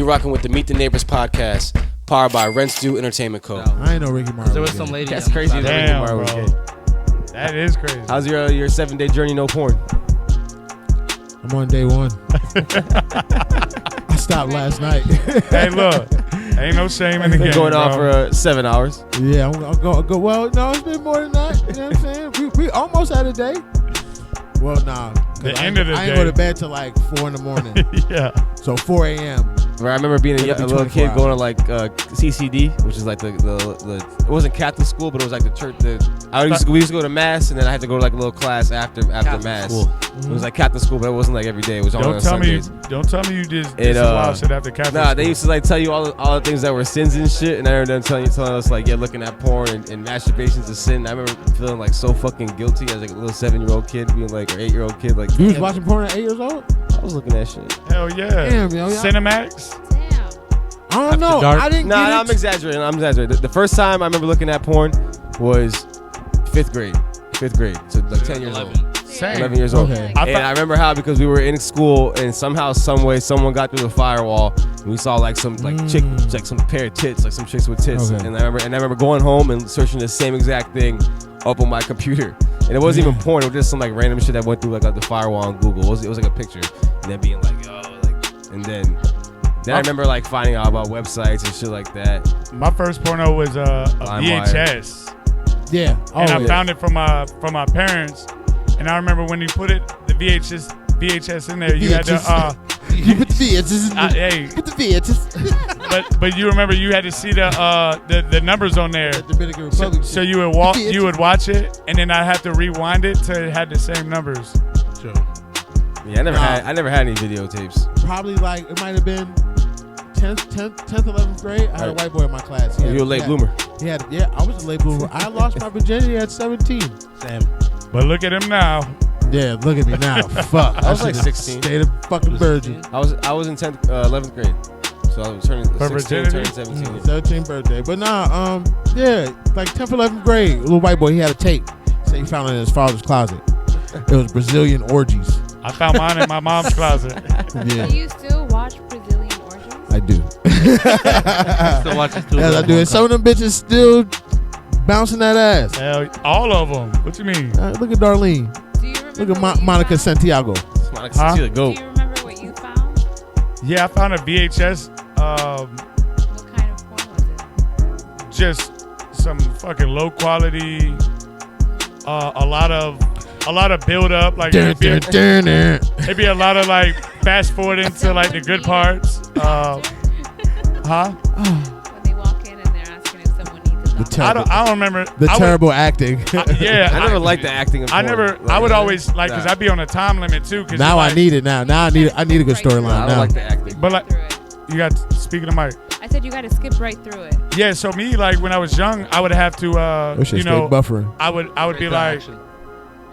You're rocking with the Meet the Neighbors podcast, powered by Rents Due Entertainment Co. I ain't know Ricky Martin. There was some lady. That's crazy. Damn, Ricky Martin bro. was gay. That is crazy. How's your 7-day journey, no porn? I'm on day 1. I stopped last night. Hey, look. Ain't no shame in the game, Going bro. on for 7 hours. Yeah, I'll go. Well, no, it's been more than that. You know what I'm saying? We almost had a day. Well, nah. The end of the I ain't day. go to bed till like 4 in the morning. Yeah. So 4 a.m. Where I remember being a It'll be little 24 kid going to like CCD, which is like the it wasn't Catholic school, but it was like the church. We used to go to mass, and then I had to go to like a little class after mass. School. It was like Catholic school, but it wasn't like every day. It was only on Sundays. Don't tell me you just did some wild shit after Catholic Nah, school. they used to like tell you all the things that were sins and shit, and I remember them telling us like, yeah, looking at porn and masturbation's a sin. I remember feeling like so fucking guilty as like a little 7-year-old kid, being like, or 8-year-old kid, like, You was watching porn at 8 years old? I was looking at shit. Hell yeah. Damn, yo. Cinemax? I don't know. dark? I didn't Nah, get it. I'm exaggerating. The first time I remember looking at porn was 5th grade. 5th grade, so like 10 years old. Same. 11 years old. Okay. And I remember how, because we were in school and somehow, some way, someone got through the firewall and we saw like some chick, like some pair of tits, like some chicks with tits. Okay. And I remember going home and searching the same exact thing up on my computer. And it wasn't even porn. It was just some like random shit that went through like the firewall on Google. It was like a picture, and then being like, yo, like, and then I remember like finding out about websites and shit like that. My first porno was a VHS. Yeah. And I yeah. found it from my parents. And I remember when you put it, the VHS in there, you had to You put the VHS in hey, Put the VHS. but you remember you had to see the numbers on there. Dominican Republic. So you would watch it, and then I have to rewind it till it had the same numbers. Sure. Yeah, I never had any videotapes. Probably like it might have been 10th, 11th grade. I had a white boy in my class. You were a late bloomer. Yeah, I was a late bloomer. I lost my virginity at 17. Same. But look at him now. Yeah, look at me now. Fuck. I was like 16. Stayed a fucking virgin. I was in 11th grade, so I was turning 16, turning 17. 17th birthday. But nah, yeah, like 10th, 11th grade, a little white boy, he had a tape. So he found it in his father's closet. It was Brazilian orgies. I found mine in my mom's closet. Yeah. Do you still watch Brazilian orgies? I do. Still watch it too. As I do it. Some of them bitches still bouncing that ass. Hell, all of them. What you mean? Look at Darlene. Do you remember? Look at Monica Santiago. Huh? She's a Do goat. you remember what you found? Yeah, I found a VHS. What kind of porn was it? Just some fucking low quality. A lot of build up. Like it'd be a lot of like fast forwarding to like the good parts. When they walk in and they're asking if someone needs a doctor. I don't remember The terrible acting. Yeah, I never liked the acting of porn. I would always like, because I'd be on a time limit too. Cause Now I like, need it now. Now I need a good storyline I don't now. like the acting. But like, Through it. you got speaking of Mike. I said you got to skip right through it. Yeah, so me, like when I was young, I would have to, That shit stay buffering. I would be like,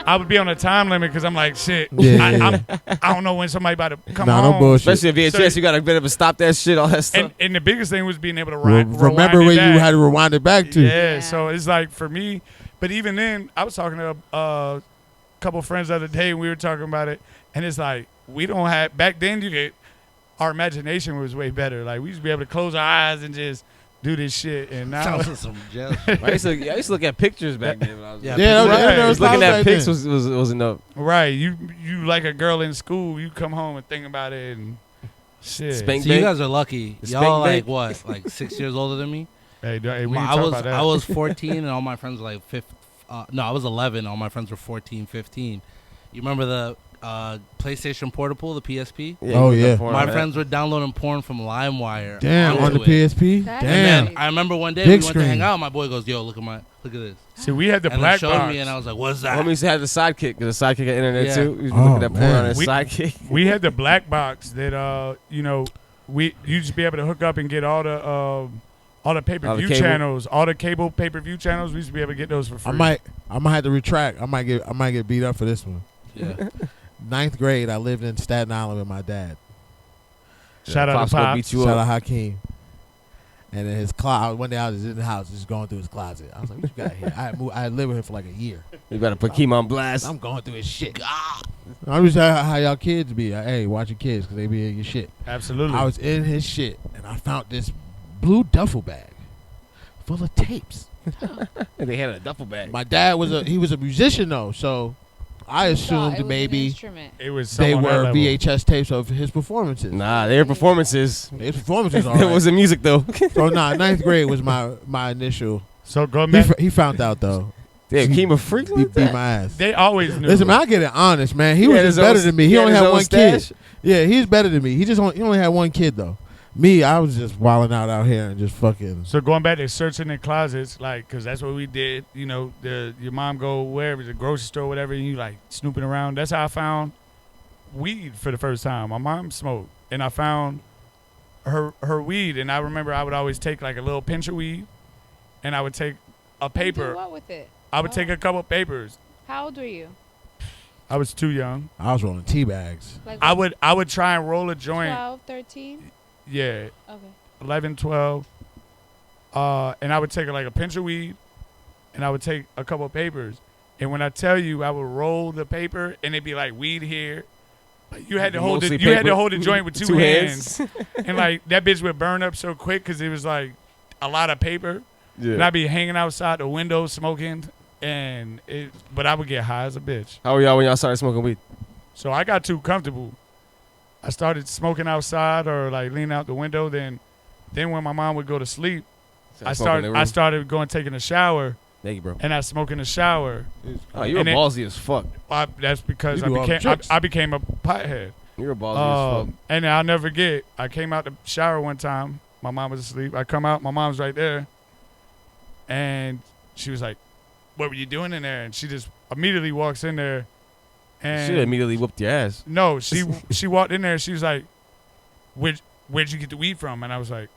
I would be on a time limit because I'm like, shit. Yeah. I don't know when somebody about to come Nah, home. no bullshit. Especially a VHS, you gotta be able to stop that shit, all that stuff. And the biggest thing was being able to Remember rewind when it back. you had to rewind it back to? Yeah, so it's like for me, but even then, I was talking to a couple friends the other day, and we were talking about it, and it's like we don't have back then. Our imagination was way better. Like we used to be able to close our eyes and just do this shit, and now Some jealous. I used to look at pictures back then. When I was Yeah, there was looking times at back pics then. was enough. right, you like a girl in school, you come home and think about it and shit. Spank So you bank. guys are lucky. The Y'all spank like bank. what? Like 6 years older than me? Hey, we ain't I talking was about that. I was 14 and all my friends were like 15. No, I was 11. All my friends were 14, 15. You remember the PlayStation Portable, the PSP? Oh, you put yeah. the porn My on that. friends were downloading porn from LimeWire. Damn, on the onto it. PSP? That- Damn. And I remember one day Big we went to hang screen. out. My boy goes, "Yo, look at this." See, we had the And black then showed box. me, and I was like, "What's that?" Homie used to have the sidekick, because the sidekick had internet Yeah. too. He was Oh, looking at porn man. on his We- sidekick. We had the black box that you just be able to hook up and get all the pay-per-view cable? channels, all the cable pay-per-view channels. We used to be able to get those for free. I might have to retract. I might get beat up for this one. Yeah. 9th grade, I lived in Staten Island with my dad. Shout out Pops to gonna Pops. beat you Shout up. out Hakeem. And in his closet, one day I was in the house, just going through his closet. I was like, "What you got here?" I had lived with him for like a year. You better put Keem on blast. I'm going through his shit. I'm just how y'all kids be. Hey, watch your kids because they be in your shit. Absolutely. I was in his shit, and I found this blue duffel bag full of tapes. And they had a duffel bag. My dad was a musician though, so I assumed it was an maybe instrument. it was they someone were that level. VHS tapes of his performances. Nah, their performances. His performances all It right. wasn't music though. So ninth grade was my initial. So going back, He found out though. Damn, Keem a freak He like beat that. my ass. they always knew. Listen, man, I get it honest, man. He He was had just his better own- than me. he He had only his had own one stash? kid. Yeah, he's better than me. He only had one kid though. Me, I was just wilding out here and just fucking. So going back to searching in closets, like, cause that's what we did. You know, your mom go wherever, the grocery store, whatever, and you like snooping around. That's how I found weed for the first time. My mom smoked, and I found her weed. And I remember I would always take like a little pinch of weed, and I would take a You did paper. what with it? I would take a couple papers. How old were you? I was too young. I was rolling tea bags. Like I would try and roll a joint. 12, 13? Yeah, Okay. 11, 12. And I would take like a pinch of weed, and I would take a couple of papers. And when I tell you, I would roll the paper, and it'd be like weed here. Like you had to hold Mostly it. You had to paper. hold the joint with two hands, and like that bitch would burn up so quick because it was like a lot of paper. Yeah. And I'd be hanging outside the window smoking, but I would get high as a bitch. How were y'all when y'all started smoking weed? So I got too comfortable. I started smoking outside or like leaning out the window. Then when my mom would go to sleep, I started going taking a shower, Thank you, bro. and I smoke in the shower. Oh, you were and then- ballsy as fuck. That's because You do all the tricks. I became a pothead. You were ballsy as fuck. And I'll never forget. I came out the shower one time. My mom was asleep. I come out. My mom's right there, and she was like, "What were you doing in there?" And she just immediately walks in there, and She immediately whooped your ass. no, she walked in there. And she was like, "Where'd you get the weed from?" And I was like,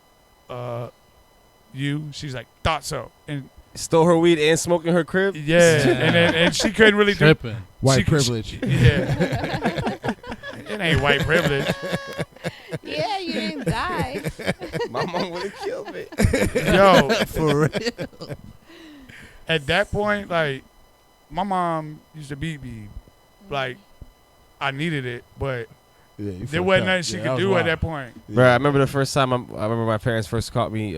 you." She's like, "Thought so." And Stole her weed and smoked in her crib? yeah, and she couldn't really do. Tripping. White She- privilege. Yeah, it ain't white privilege. Yeah, you didn't die. My mom would have killed me. Yo, For real. at that point, like, my mom used to beat me. Like, I needed it, but Yeah, you there fucked wasn't up. nothing she Yeah, could was do at wild. that point. Bro, I remember the first time I remember my parents first caught me.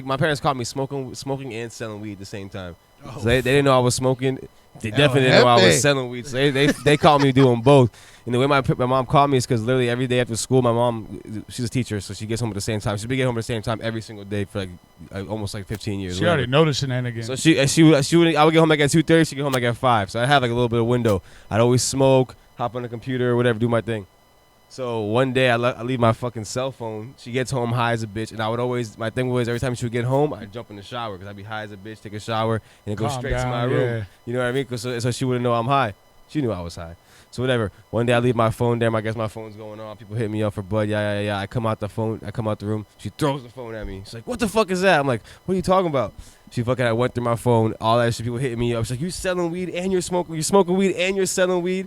My parents caught me smoking and selling weed at the same time. So they didn't know I was smoking. They definitely didn't know I heavy. was selling weed. So they caught me doing both. And the way my mom called me is because literally every day after school, my mom, she's a teacher, so she gets home at the same time. She's been getting home at the same time every single day for like almost like 15 years. She already know the shenanigans. So I would get home like at 2:30. She'd get home like at 5. So I have like a little bit of window. I'd always smoke, hop on the computer or whatever, do my thing. So one day I leave my fucking cell phone. She gets home high as a bitch, and I would always, my thing was every time she would get home, I'd jump in the shower because I'd be high as a bitch, take a shower, and then go Calm straight to down, my room. yeah. You know what I mean? 'Cause so she wouldn't know I'm high. She knew I was high. So whatever. One day I leave my phone there. I guess my phone's going on. People hit me up for bud. Yeah. I come out the room. She throws the phone at me. She's like, "What the fuck is that?" I'm like, "What are you talking about?" I went through my phone. All that shit. People hitting me up. She's like, "You selling weed and you're smoking. You're smoking weed and you're selling weed."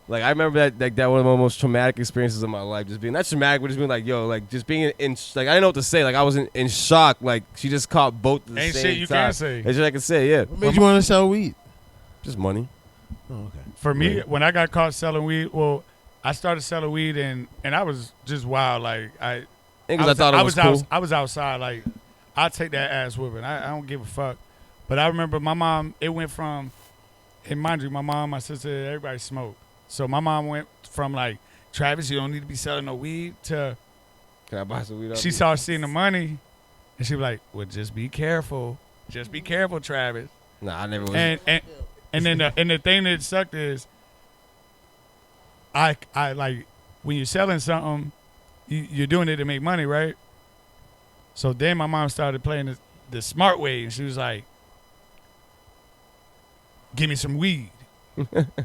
Like I remember that one of the most traumatic experiences of my life. Just being not traumatic, but just being like, yo, like just being in like I didn't know what to say. Like I was in shock. Like she just caught both at the Ain't same shit you time. can say. That's what I can say. Yeah, What made you want to sell weed? just money. Oh, okay. For me, Right. when I got caught selling weed, well, I started selling weed and I was just wild. Like I thought it was cool. I was outside. Like I take that ass whooping. I don't give a fuck. But I remember my mom. It went from, and mind you, my mom, my sister, everybody smoked. So my mom went from like, Travis, you don't need to be selling no weed, to Can I buy some weed? she started seeing the money, and she was like, well, just be careful. Just be careful, Travis. Nah, I never was. And then the thing that sucked is, I like when you're selling something, you're doing it to make money, right? So then my mom started playing the smart way, and she was like, "Give me some weed,"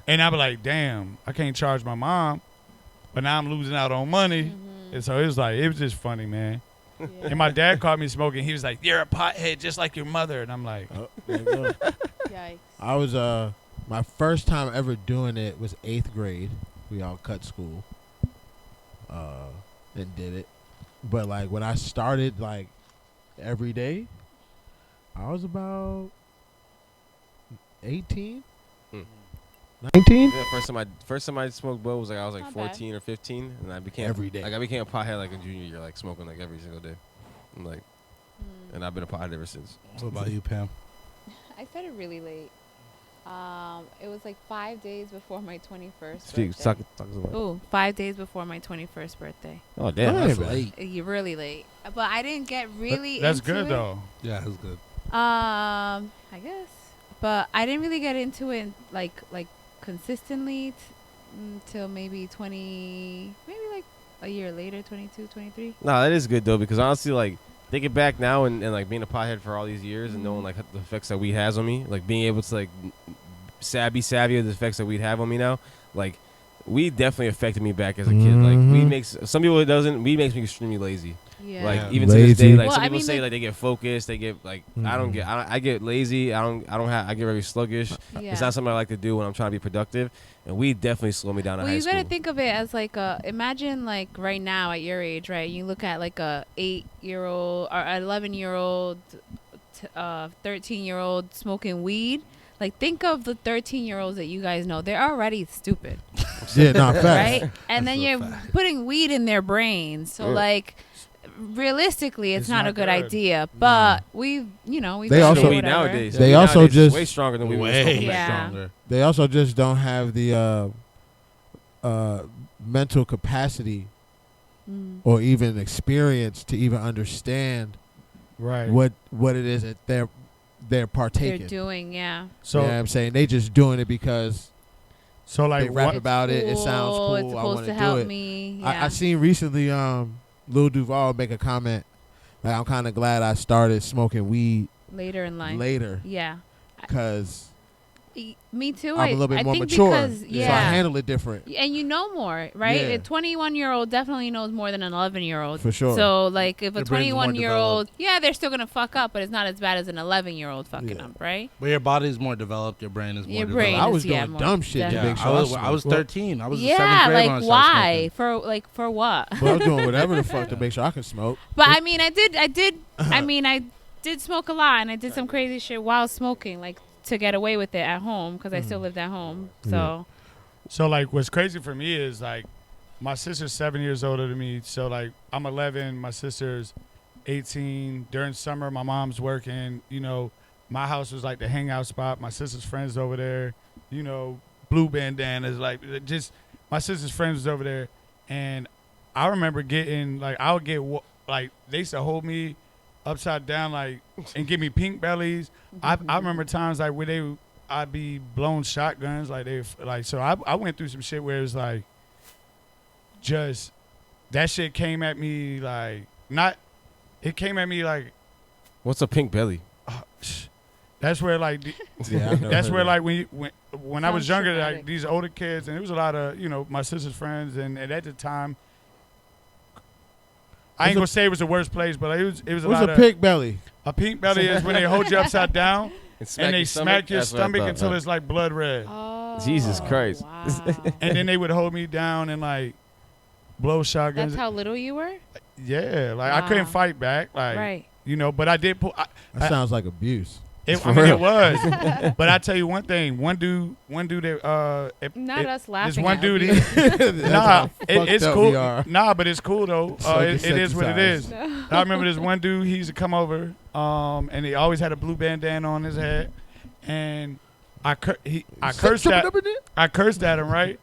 and I was like, "Damn, I can't charge my mom, but now I'm losing out on money." And so it was just funny, man. Yeah. And my dad caught me smoking. He was like, "You're a pothead just like your mother," and I'm like, Oh, there you go. Yikes. I was my first time ever doing it was 8th grade. We all cut school. And did it. But like when I started like every day. I was about 18, Hmm. 19. Yeah, first time I smoked bud was like I was like Not bad. 14 or 15, and I became Every day. Like I became a pothead like in junior year, like smoking like every single day. I'm like, and I've been a pothead ever since. What about you, Pam? I started really late. It was like 5 days before my 21st Speak, birthday. talk to me. Ooh, 5 days before my 21st birthday. Oh damn, Hey, that's man. late. You're really late. But I didn't get really That's into good it. though. Yeah, that's good. I guess. But I didn't really get into it like consistently till maybe like a year later, 22, 23. No, that is good though, because honestly, like thinking back now and like being a pothead for all these years and knowing like the effects that weed has on me, like being able to like be savvy of the effects that weed have on me now, like weed definitely affected me back as a kid. Like weed makes some people it doesn't. Weed makes me extremely lazy. Yeah. Like Yeah. even to this day, Lazy. like Well, some I people mean, say like- like they get focused, they get like I get lazy. I get very sluggish. Yeah. It's not something I like to do when I'm trying to be productive, and weed definitely slowed me down in Well, high you school. gotta think of it as like imagine like right now at your age, right? You look at like a 8-year-old or 11-year-old, 13-year-old smoking weed. Like think of the 13-year-olds that you guys know. They're already stupid, Yeah, not fast. right? And then That's a you're fact. putting weed in their brains. So Yeah. like realistically, it's not a good good. idea. But we've They So also- weed nowadays. They weed also nowadays is just- way stronger than we were Way smoking. Yeah. stronger. They also just don't have the mental capacity or even experience to even understand Right. what it is that they're partaking. they're doing. Yeah. So you know what I'm saying? They just doing it because so like they rap what? about it. It sounds cool. It's I supposed want to do help it. me. Yeah. I seen recently Lil Duval make a comment. Like, I'm kind of glad I started smoking weed later in life. later Yeah. because Me too. I'm a little bit I more think mature, because, so I yeah. handle it different. And you know more, right? Yeah. A 21-year-old definitely knows more than an 11-year-old. For sure. So, like, if a Your brain's more 21-year-old, yeah, they're still gonna fuck up, but it's not as bad as an 11-year-old fucking Yeah. up, right? But your body's more developed. Your brain is more Your developed. brain I is, was yeah, doing more dumb shit to Yeah, make sure I was smoked. 13. I was in Yeah, 7th grade when I like started why? smoking. For what? But I was doing whatever the fuck to make sure I can smoke. But I mean, I did smoke a lot, and I did some crazy shit while smoking, like to get away with it at home because I still lived at home. So So like what's crazy for me is like my sister's 7 years older than me. So like I'm 11, my sister's 18. During summer, my mom's working. You know, my house was like the hangout spot. My sister's friends over there. You know, blue bandanas. Like just my sister's friends was over there, and I remember getting like I would get like they used to hold me upside down like and give me pink bellies. I remember times like where I'd be blowing shotguns so I went through some shit where it was like just that shit came at me like not it came at me like What's a pink belly? that's where like Yeah, that's where like when I was Sounds younger traumatic. like these older kids and it was a lot of my sister's friends and at the time I ain't gonna say it was the worst place but it was a What's lot a of pink belly? a pink belly is when they hold you upside down And and they smack your That's what I stomach thought, until huh? it's like blood red. Oh, Jesus Christ. Wow. And then they would hold me down and like blow shotguns. That's how little you were? Yeah, like I couldn't Wow. fight back, like Right. but I did pull. That sounds like abuse. I For mean, real. it was. But I tell you one thing, one dude that Not us laughing. this one at dude, abuse. nah, it's up cool. we are. Nah, but it's cool though. It is what it is. Desensitized. I remember this one dude. He used to come over, and he always had a blue bandana on his head, and I cursed at him, right?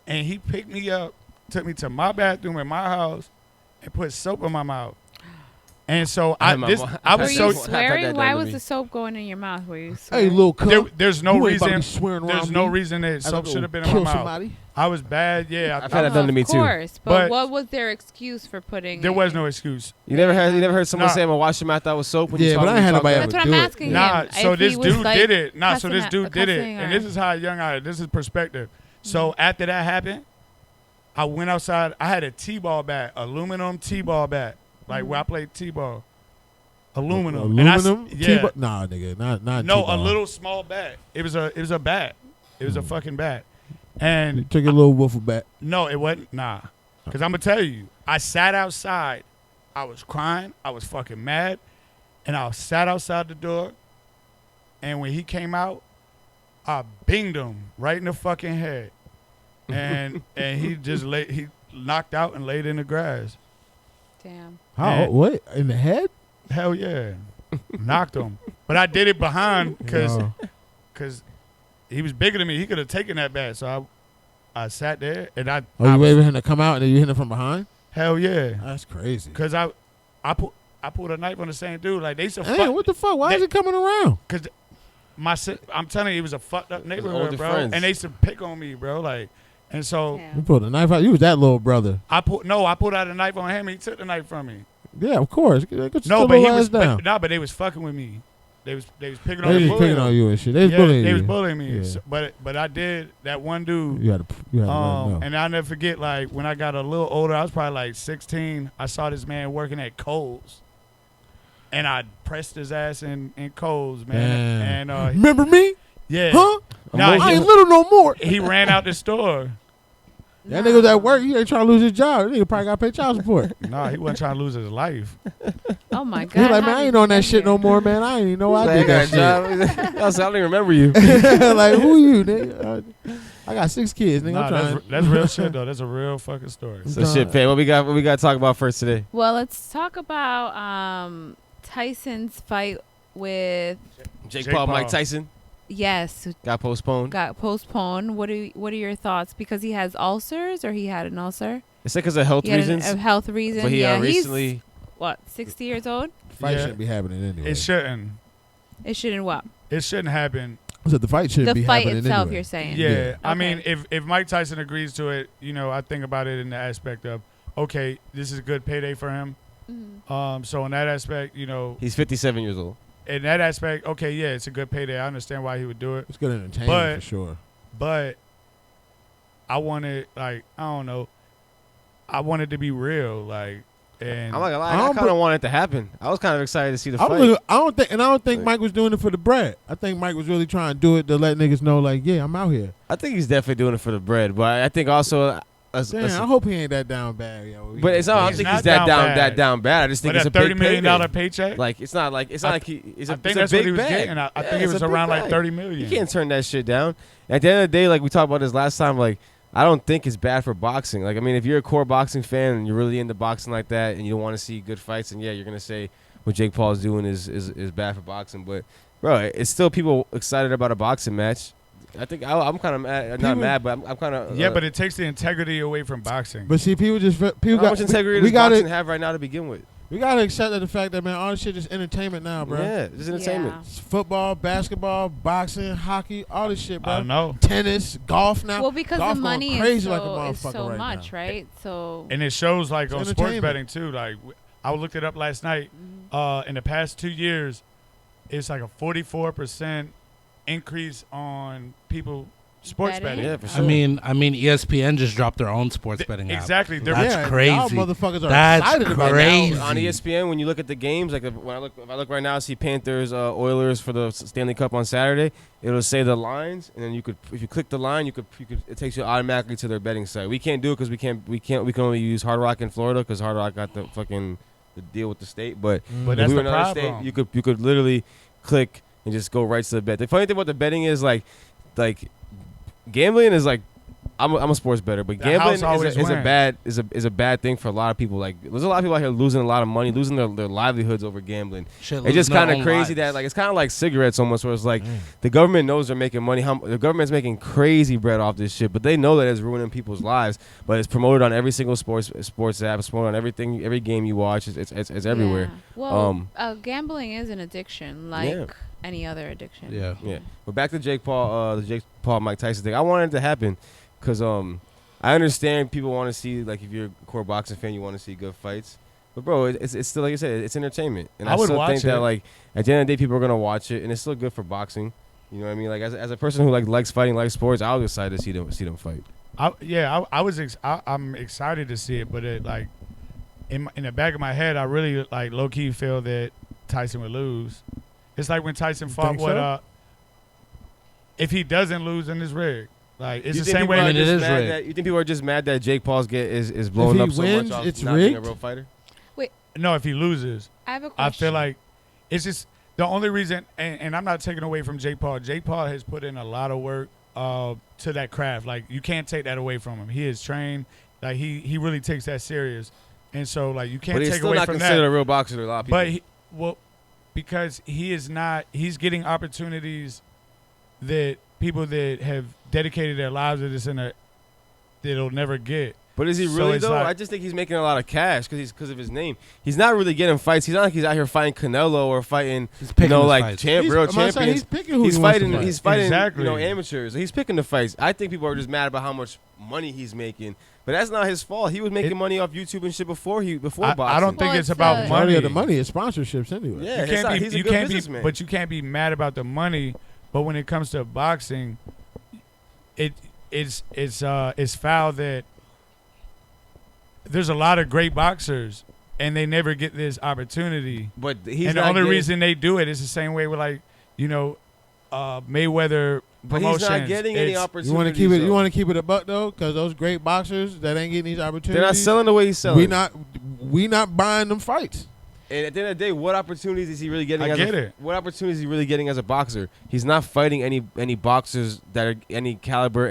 And he picked me up, took me to my bathroom in my house, and put soap in my mouth. And so I I've was Were had you that so done swearing? to Why me. was the soap going in your mouth? Were you Hey, swearing? little cunt. there's no You ain't about to be reason. swearing There's around no me. reason that I'm soap gonna should have been in kill my mouth. somebody. I was bad. Yeah, I've had that done to me too. Of course, but But- what was their excuse for putting? there it was in? no excuse. You never heard someone Nah. say I'm gonna wash your mouth out with soap when Yeah, you but talk I ain't had talk nobody about ever That's what do I'm it. asking Nah, him. so If he this was, dude like, did it. Nah, so cussing this at- dude did it, cussing and or- this is how young I. This is perspective. So after that happened, I went outside. I had a t-ball bat, aluminum t-ball bat, like where I played t-ball. Aluminum. And Aluminum? yeah. T-ball? Nah, nigga, not No, T-ball. a little small bat. It was a bat. It was a fucking bat. And Took a little wiffle bat. no, it wasn't. Nah. Because I'm going to tell you, I sat outside. I was crying. I was fucking mad. and I sat outside the door, and when he came out, I binged him right in the fucking head, and he just he knocked out and laid in the grass. Damn. How? And- What? In the head? Hell yeah, knocked him. But I did it behind No. because he was bigger than me. He could have taken that bat. So I sat there and I. Oh, I you was- waited for him to come out and then you hit him from behind? Hell yeah, That's crazy. because I pulled a knife on the same dude. Like they used to Damn, fuck. what the fuck? Why is They- it coming around? Cause I'm telling you, it was a fucked up neighborhood, older bro. friends. And they used to pick on me, bro. Like, and so You Damn. pulled a knife out. You was that little brother. I pulled out a knife on him. And he took the knife from me. Yeah, of course. Get No, your but he little was ass down. but they was fucking with me. They was picking They on was me. picking on you and shit. They was Yeah, bullying they you. was bullying me. Yeah. So- but I did that one dude. You had to let him know. And I'll never forget, like, when I got a little older, I was probably like 16, I saw this man working at Kohl's. And I pressed his ass in Kohl's, man. Damn. And Remember me? yeah. Huh? Nah, I ain't little no more. he ran out the store. That nigga was at work. He ain't trying to lose his job. That nigga probably got to pay child support. Nah, he wasn't trying to lose his life. Oh my God. He like, man, how I did ain't on you that get shit no here? more, man. I ain't even know I Like, did that shit. I was like, I don't even remember you. Like, who you, nigga? I got 6 kids, nigga. Nah, I'm trying. that's real shit, though. That's a real fucking story. So shit, Faye, what we got to talk about first today? Well, let's talk about Tyson's fight with Jake Jake Paul, Mike Paul. Tyson yes got postponed. got postponed. What are your thoughts? Because he has ulcers, or he had an ulcer? It's like because of health He had reasons. a health reason. But he yeah, recently he's what 60 years old. Fight Yeah. shouldn't be happening anyway. It shouldn't. It shouldn't what? It shouldn't happen. I said the fight shouldn't The be fight happening itself, anyway. you're saying? Yeah. I Okay. mean, if Mike Tyson agrees to it, I think about it in the aspect of, okay, this is a good payday for him. Mhm. So in that aspect, he's 57 years old. in that aspect, okay, yeah, it's a good payday. I understand why he would do it. It's good entertainment But- for sure. But I wanted, like, I don't know. I wanted to be real, like, and I'm not gonna lie, I I don't kind of want it to happen. I was kind of excited to see the I fight. don't think Mike was doing it for the bread. I think Mike was really trying to do it to let niggas know, like, yeah, I'm out here. I think he's definitely doing it for the bread, but I think also, Damn, I hope he ain't that down bad, yo. but it's not. I don't He's think not he's that down bad. that down bad. I just think but it's a a big $30 million payday. paycheck. Like it's not like it's not like he. It's a, I think it's that's a what big he was bag. getting. I Yeah, think it it's was a big around like bag. 30 million. You can't turn that shit down. At the end of the day, like we talked about this last time, like I don't think it's bad for boxing. Like I mean, if you're a core boxing fan and you're really into boxing like that, and you want to see good fights, and yeah, you're gonna say what Jake Paul's doing is bad for boxing. But bro, it's still people excited about a boxing match. I think I'm kind of mad, not People- mad, but I'm kind of Yeah, but it takes the integrity away from boxing. But see, people how got much integrity we does boxing gotta have right now to begin with? we gotta accept the fact that, man, all this shit is entertainment now, bro. Yeah, just entertainment. Yeah. It's football, basketball, boxing, hockey, all this shit, I bro. don't know. Tennis, golf now. Well, because golf the going money crazy is like a so, motherfucker right much, now. right? So And it shows like It's on sports entertainment. betting too. Like I looked it up last night. In the past 2 years, it's like a 44% increase on people sports Betting? betting. Yeah, for I sure. mean, ESPN just dropped their own sports betting app. Exactly. They're That's yeah, crazy. Y'all motherfuckers are That's excited about crazy. it. Now, on ESPN, when you look at the games, like if I look right now, I see Panthers, Oilers for the Stanley Cup on Saturday. It'll say the lines, and then if you click the line, it takes you automatically to their betting site. We can't do it because we can only use Hard Rock in Florida because Hard Rock got the deal with the state. But But if that's we were the in another problem. state, you could literally click and just go right to the bet. The funny thing about the betting is like gambling is like I'm a sports bettor, but The gambling house always is a wins. bad is a bad thing for a lot of people. Like there's a lot of people out here losing a lot of money, losing their livelihoods over gambling. Shit, It's just losing their kind of own crazy lives. that like it's kind of like cigarettes almost, where it's like the government knows they're making money. The government's making crazy bread off this shit, but they know that it's ruining people's lives. But it's promoted on every single sports app. It's promoted on everything, every game you watch. It's everywhere. Yeah. Well, Um, gambling is an addiction, like Yeah. any other addiction. Yeah. Yeah, but back to Jake Paul, the Jake Paul Mike Tyson thing. I wanted it to happen because I understand people want to see, like, if you're a core boxing fan, you want to see good fights. But bro, it's still, like you said, it's entertainment, and I I would still watch think that it. like at the end of the day, people are gonna watch it, and it's still good for boxing. You know what I mean? Like as a person who likes fighting, likes sports, I was excited to see them fight. I'm excited to see it, but it like in the back of my head, I really like low key feel that Tyson would lose. It's like when Tyson fought think so? if he doesn't lose, then it's rigged. Like it's You the think same people way. are I mean, it just is mad rigged. that- You think people are just mad that Jake Paul's is blowing he up so wins, much off it's not being a rigged? real fighter? No, if he loses, I have a question. I feel like it's just the only reason, and I'm not taking away from Jake Paul. Jake Paul has put in a lot of work to that craft. Like, you can't take that away from him. He is trained. Like, he really takes that serious. And so, like, you can't But he's take still away not from considered that. a real boxer to a lot of people. But because he is not, he's getting opportunities that people that have dedicated their lives to this that'll never get. But is he So really it's though? like- I just think he's making a lot of cash because of his name. He's not really getting fights. He's not like he's out here fighting Canelo or fighting, He's picking his like fights. real I'm about to say, champions. he's picking who He's he wants to fighting. fight. He's fighting. Exactly. Amateurs. He's picking the fights. I think people are just mad about how much money he's making, but that's not his fault. He was making money off YouTube and shit before boxing. I don't think Well, it's it's about Majority money. of the money is sponsorships anyway. Yeah, You can't be, he's a you good can't be, businessman. but you can't be mad about the money. But when it comes to boxing, it's foul that there's a lot of great boxers and they never get this opportunity. But he's And the not only getting- reason they do it is the same way with, like, Mayweather But promotions. he's not getting any It's- opportunities. You want to keep it? though. You want to keep it a buck though, because those great boxers that ain't getting these opportunities. They're not selling the way he's selling. We not buying them fights. And at the end of the day, what opportunities is he really getting? I get it. What opportunities is he really getting as a boxer? He's not fighting any boxers that are any caliber.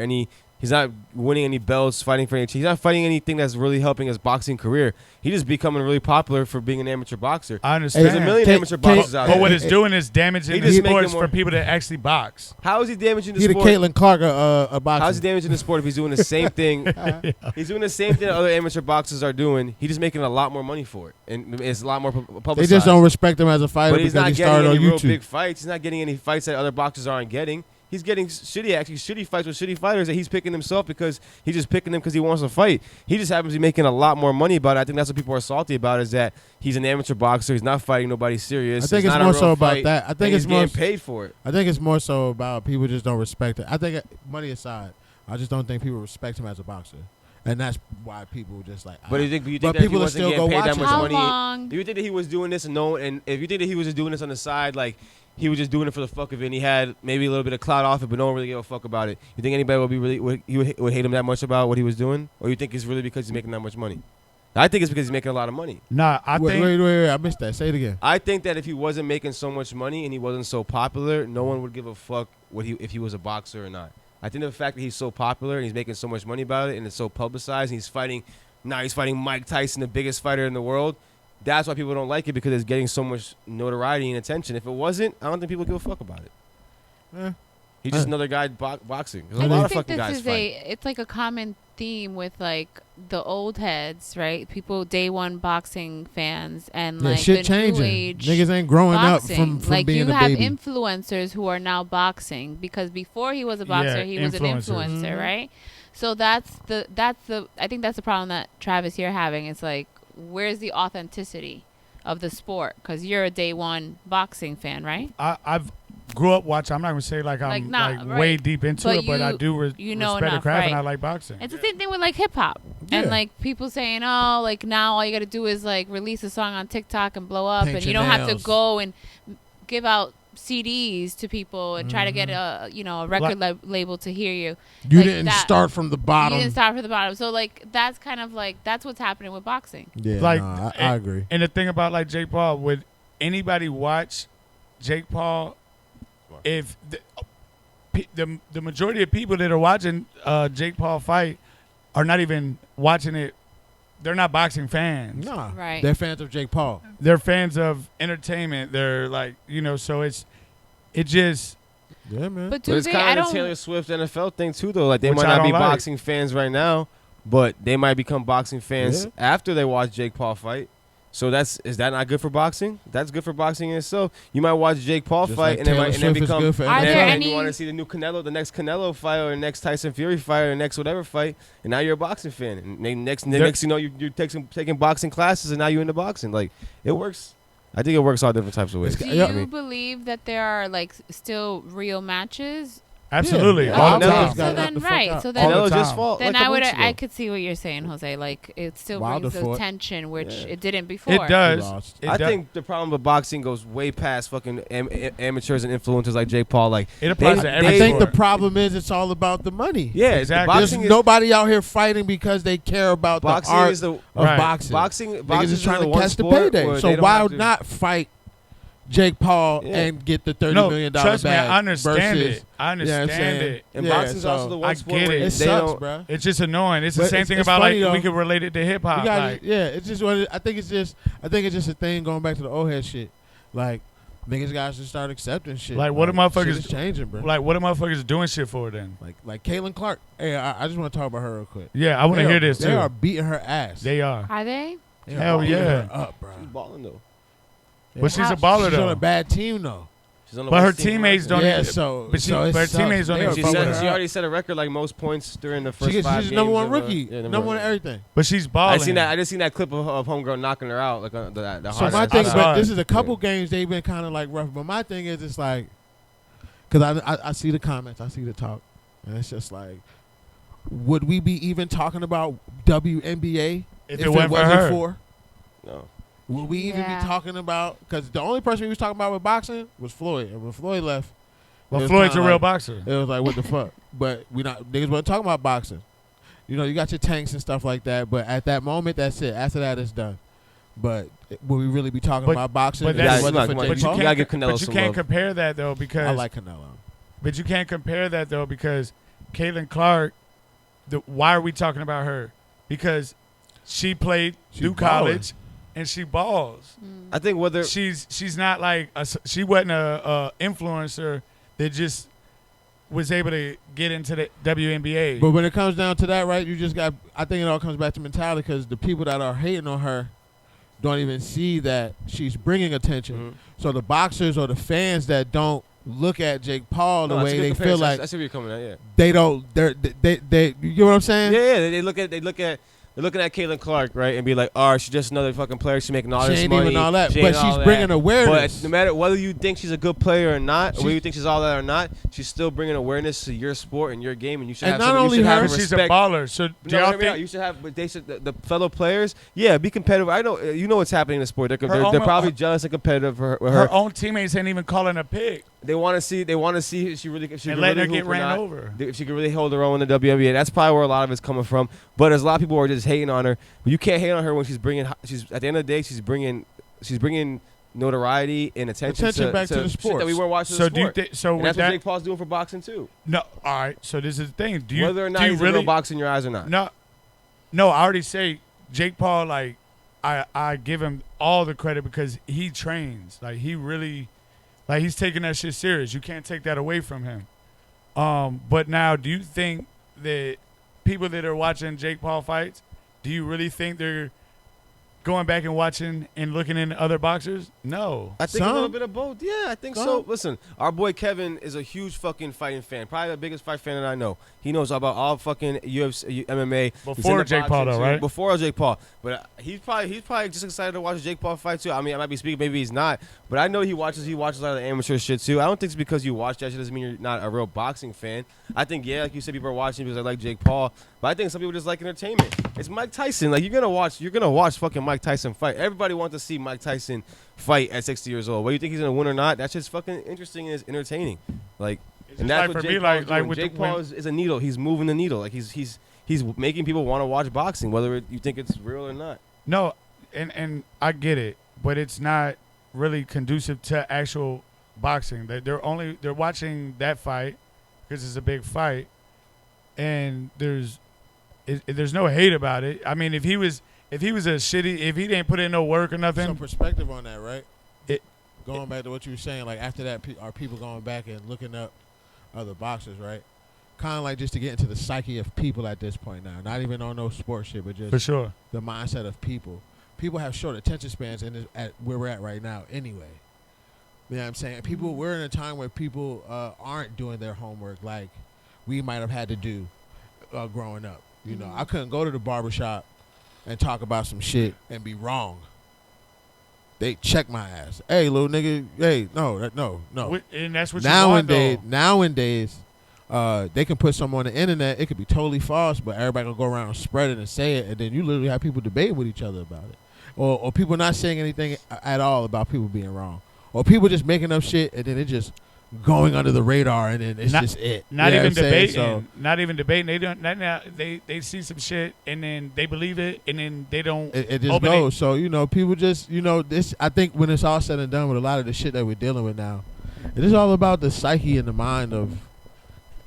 He's not winning any belts, fighting for any. He's not fighting anything that's really helping his boxing career. He's just becoming really popular for being an amateur boxer. I understand. There's a million Can- amateur can- boxers out But there. what it's doing is damaging He the just sports making more- for people that actually box. How is he damaging the He the sport? Caitlin Clark a boxer. How's he damaging the sport if he's doing the same thing? He's doing the same thing that other amateur boxers are doing. He's just making a lot more money for it, and it's a lot more They publicized. just don't respect him as a fighter But he's because not he getting started any on real YouTube. big fights. He's not getting any fights that other boxers aren't getting. He's getting shitty fights with shitty fighters that he's picking himself because he's just picking them because he wants to fight. He just happens to be making a lot more money about it. I think that's what people are salty about, is that he's an amateur boxer. He's not fighting nobody serious. I think it's not a more real so about fight, that. I and think he's it's more. getting paid for it. I think it's more so about people just don't respect it. I think money aside, I just don't think people respect him as a boxer, and that's why people just like. But you think But that he people will wasn't still getting go paid watch that it. much How money? long? Do you think that he was doing this and if you think that he was just doing this on the side, like he was just doing it for the fuck of it, and he had maybe a little bit of clout off it, but no one really gave a fuck about it? You think anybody would hate him that much about what he was doing, or you think it's really because he's making that much money? I think it's because he's making a lot of money. Nah, I think Wait, I missed that. Say it again. I think that if he wasn't making so much money and he wasn't so popular, no one would give a fuck if he was a boxer or not. I think the fact that he's so popular and he's making so much money about it and it's so publicized, and he's fighting Mike Tyson, the biggest fighter in the world. That's why people don't like it, because it's getting so much notoriety and attention. If it wasn't, I don't think people give a fuck about it. Eh. He's just another guy boxing. There's I a lot of just think fucking guys this is fighting. it's like a common theme with like the old heads, right? People, day one boxing fans, and Yeah, like shit the new changing. age Niggas ain't growing boxing. up from like being you a have baby. influencers who are now boxing, because before he was a boxer, Yeah, he was an influencers. influencer, right? So that's the I think that's the problem that Travis, you're having. It's like, where's the authenticity of the sport? Because you're a day one boxing fan, right? I've grew up watching. I'm not gonna say like I'm not- way right. deep into But it, but I do you know respect the enough, craft, and right. I like boxing. It's the same thing with like hip hop, and Yeah. like people saying, "Oh, like now all you got to do is like release a song on TikTok and blow up, Paint and you your don't have to nails. go and give out CDs to people and try to get a a record label to hear you." You like didn't that. start from the bottom. You didn't start from the bottom. So like that's kind of like that's what's happening with boxing. Yeah, Like, nah, I agree. And the thing about like Jake Paul, would anybody watch Jake Paul if the majority of people that are watching Jake Paul fight are not even watching it? They're not boxing fans. Nah, Right. they're fans of Jake Paul. They're fans of entertainment. They're like, so it just Yeah, man. But But do it's they? I kind of don't. the Taylor Swift NFL thing too, though. Like they Which might I not be don't like. boxing fans right now, but they might become boxing fans Yeah. after they watch Jake Paul fight. So is that not good for boxing? That's good for boxing in itself. You might watch Jake Paul Just fight like and then Taylor Swift is become. good for Are and there then any- you want to see the new Canelo, the next Canelo fight, or the next Tyson Fury fight, or the next whatever fight, and now you're a boxing fan. And then next you know you're taking boxing classes, and now you're into boxing. Like it works. I think it works all different types of ways. Do Yeah. you believe that there are like still real matches? absolutely Yeah. all the Canelo's time. got So knocked then, the fuck right? out. So All then, the Canelo just time. fought. then like a I would weeks I ago. could see what you're saying, Jose. Like it still Wilder brings the fought. tension, which Yeah. it didn't before. It does. lost. It I does. think the problem with boxing goes way past fucking amateurs and influencers like Jake Paul. Like It applies they- to they- every I think the sport. problem is it's all about the money. yeah, Exactly. There's boxing is nobody out here fighting because they care about boxing the art is the of Right. boxing. boxing. Niggas Boxing is trying to one catch the sport payday. where So they don't why have to- not fight Jake Paul Yeah. and get the $30 No, million trust me, bag I understand versus, it. I understand it. And Yeah, boxing's so also the one I sport get where it. It they sucks, don't. bro. It's just annoying. It's the But same it's- thing it's about funny, like though. we could relate it to hip hop. Like, It's just what I think it's just a thing going back to the old head shit. Like niggas guys should start accepting shit. Like, what the motherfuckers- shit is changing, bro. like what are motherfuckers doing shit for then? Like Caitlin Clark. Hey, I just want to talk about her real quick. Yeah, I want to hear this They too. are beating her ass. They are. Are they? They are Hell beating yeah. her up, bro. She's balling though. But she's a baller She's on though. a bad team though. She's on the But her worst team teammates record. don't Yeah, even- so but she- so it but her sucks. teammates don't They even are She, fuck fucking with said, her she up. already set a record like most points during the first She's 5 the games. number one of, rookie. yeah, number one in everything. But she's balling. I just seen that clip of homegirl knocking her out like the So hard my ass thing, shot. but this is a couple games they've been kind of like rough. But my thing is, it's like, because I see the comments, I see the talk, and it's just like, would we be even talking about WNBA if it went for her. No. Would we even Yeah. be talking about? Because the only person we was talking about with boxing was Floyd, and when Floyd left, Well, it was Floyd's a kinda real like- boxer. It was like, what the fuck? But we not niggas wasn't talking about boxing. You know, you got your tanks and stuff like that. But at that moment, that's it. After that, it's done. But will we really be talking But- about boxing? but if that's- it wasn't come for on, Jake But you Paul? You gotta can't. give Canelo But you some can't love. compare that though because. I like Canelo. But you can't compare that though because Caitlin Clark. Why are we talking about her? Because she played She through balling. college, and she balls. I think whether She's not like she wasn't a influencer that just was able to get into the WNBA. But when it comes down to that, right, you just got. I think it all comes back to mentality because the people that are hating on her don't even see that she's bringing attention. Mhm. So the boxers or the fans that don't look at Jake Paul the No, that's a way good they comparison. feel like I see where you're coming at. Yeah. they don't. They. You know what I'm saying? Yeah, they look at they're looking at Caitlin Clark, right, and be like, "Oh, she's just another fucking player. She's making all She this ain't money. even all that, She but ain't she's all bringing that." awareness. But no matter whether you think she's a good player or not, or whether She's- you think she's all that or not, she's still bringing awareness to your sport and your game, and you should And have. not some, only you should her, have But she's a respect. baller. So do No, y'all hear me out. think You should have, but they should the fellow players. Yeah, be competitive. I know you know what's happening in the sport. They're Her they're own- probably jealous and competitive with her her. own teammates ain't even calling a pick They want to see if she really if she and can letting really her get hoop or ran not. over? If she can really hold her own in the WNBA, that's probably where a lot of it's coming from. But there's a lot of people who are just hating on her. But you can't hate on her when she's bringing. She's at the end of the day, she's bringing notoriety and attention back to the shit that sports. we weren't watching. So the do you sport. think? So And with that's what that, Jake Paul's doing for boxing too. no. All right. So this is the thing. Do you Whether or not do you he's really a real boxer in your eyes or not. No, I already say Jake Paul. Like I give him all the credit because he trains. Like he really, like he's taking that shit serious. You can't take that away from him. But now, do you think that people that are watching Jake Paul fights, do you really think they're going back and watching and looking into other boxers? No. I think a Some. little bit of both. Yeah, I think so. Some. Listen, our boy Kevin is a huge fucking fighting fan. Probably the biggest fight fan that I know. He knows about all fucking UFC, MMA. He's Before into Jake Paul, boxing, though, too. right? Before Jake Paul. But he's probably just excited to watch a Jake Paul fight too. I mean, I might be speaking, maybe he's not. But I know he watches a lot of the amateur shit too. I don't think it's because you watch that shit doesn't mean you're not a real boxing fan. I think, yeah, like you said, people are watching because they like Jake Paul. But I think some people just like entertainment. It's Mike Tyson. Like you're gonna watch fucking Mike Tyson fight. Everybody wants to see Mike Tyson fight at 60 years old. Whether you think he's gonna win or not, that's just fucking interesting and it's entertaining. Like, It's and just that's like what for Jake me, Paul's like doing. with Jake the, Paul when, is a needle. He's moving the needle. Like he's making people want to watch boxing, whether you think it's real or not. no, and I get it, but it's not really conducive to actual boxing. They're watching that fight because it's a big fight, and there's no hate about it. I mean, if he was a shitty, if he didn't put in no work or nothing, Some perspective on that, right? It- Going back to what you were saying, like after that, are people going back and looking up other boxers, right? Kind of like just to get into the psyche of people at this point now. Not even on no sports shit, but just for sure. the mindset of people. People have short attention spans at where we're at right now anyway. You know what I'm saying? We're in a time where people aren't doing their homework like we might have had to do growing up. You know, I couldn't go to the barbershop and talk about some shit and be wrong. They check my ass. Hey, little nigga. Hey, no. And that's what you want, though. Nowadays, they can put something on the internet. It could be totally false, but everybody gonna go around and spread it and say it, and then you literally have people debating with each other about it, or people not saying anything at all about people being wrong, or people just making up shit, and then it just going under the radar, and then it's Not- just it. Not You know even what I'm saying? debating. So, Not even debating. They don't. They see some shit and then they believe it and then they don't. it just open goes. So people just this. I think when it's all said and done with a lot of the shit that we're dealing with now, it is all about the psyche and the mind of